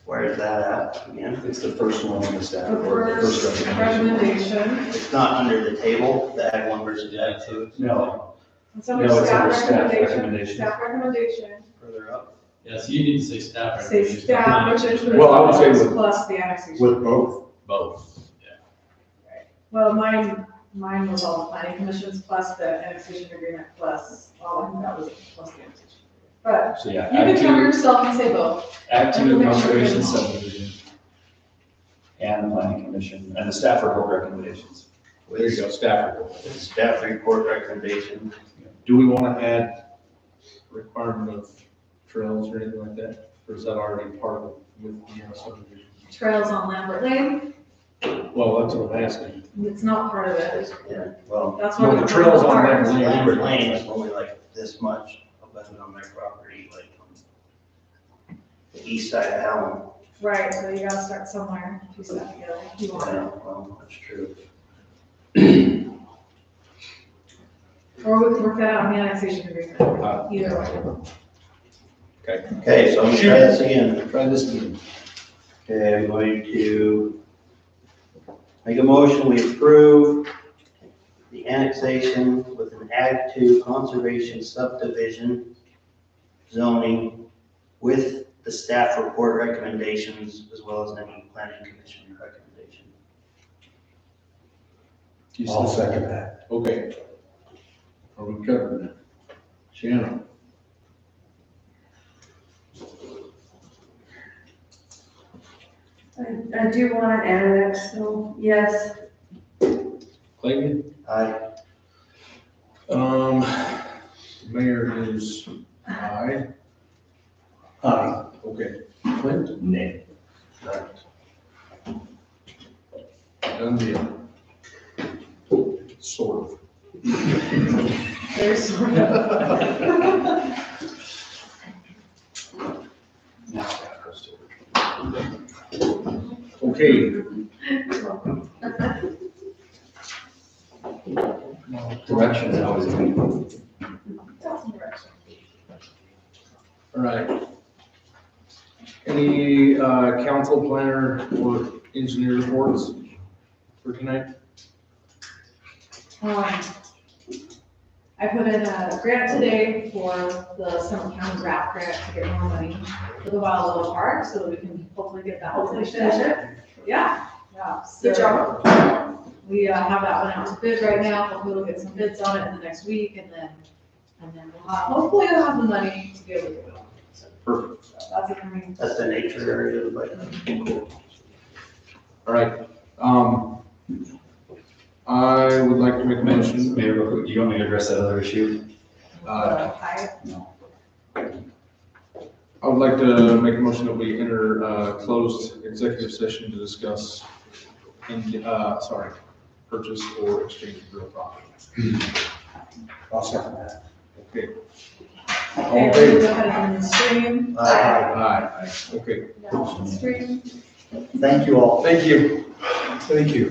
Where is that at again? It's the first one on the staff. The report, first recommendation. It's not under the table, the Ag 1 versus Ag 2. No, It's under No, it's staff under staff recommendation. recommendation. Staff recommendation. Further up. Yeah, so you need to say staff. Say recommendations. staff, which includes Well, I would say with- plus the annexation. With both? Both. Well, mine was all the planning commissions plus the annexation agreement plus, I think that was plus the annexation. But so yeah, you can Ag cover 2, yourself and say both. Ag 2 Make sure conservation it's- subdivision. And the planning commission, and the staff report recommendations. There you go, staff report. With staff report recommendation. Do we want to add requirement of trails or anything like that? Or is that already part of it with the subdivision? Trails on Lambert Lane, Well, that's what I'm asking. it's not part of it. Yeah, well, That's No, one the of the trails on parts. Lambert Lane. Lambert Lane is only like this much abutted on their property, like on the east side of Allen. Right, so you gotta start somewhere, piece that together, if you want. Yeah, well, that's true. Or we can work that out in the annexation agreement, either way. Okay. Okay, so I'm gonna try this again. Try this again. Okay, I'm going to make a motion, we approve the annexation with an Ag 2 conservation subdivision zoning with the staff report recommendations as well as any planning commission recommendation. I'll second that. Okay. Are we covered now? Shannon? I do want an annex, so yes. Clayton? Aye. Mayor is aye. Aye. Okay. Clint? Nay. Right. Done deal. Sort of. There's sort of. Okay. Direction is always good. That's some direction. All right. Any, council planner or engineer reports for tonight? I put in a grant today for the Summit County RAP grant to get more money for the Wild Little Park, so that we can hopefully get that. Hopefully finish it. Yeah, yeah. Good job. We have that one out to bid right now, hopefully we'll get some bids on it in the next week, and then we'll have, hopefully we'll have the money to be able to do it. Perfect. So that's it for me. That's the nature area, but cool. All right, I would like to make a motion. Mayor, real quick, do you want me to address that other issue? No. I would like to make a motion that we enter closed executive session to discuss, purchase or exchange of real property. I'll second that. Okay. All Okay, in we'll favor? go ahead and stream. Aye. Okay. Stream. Thank you all. Thank you. Thank you.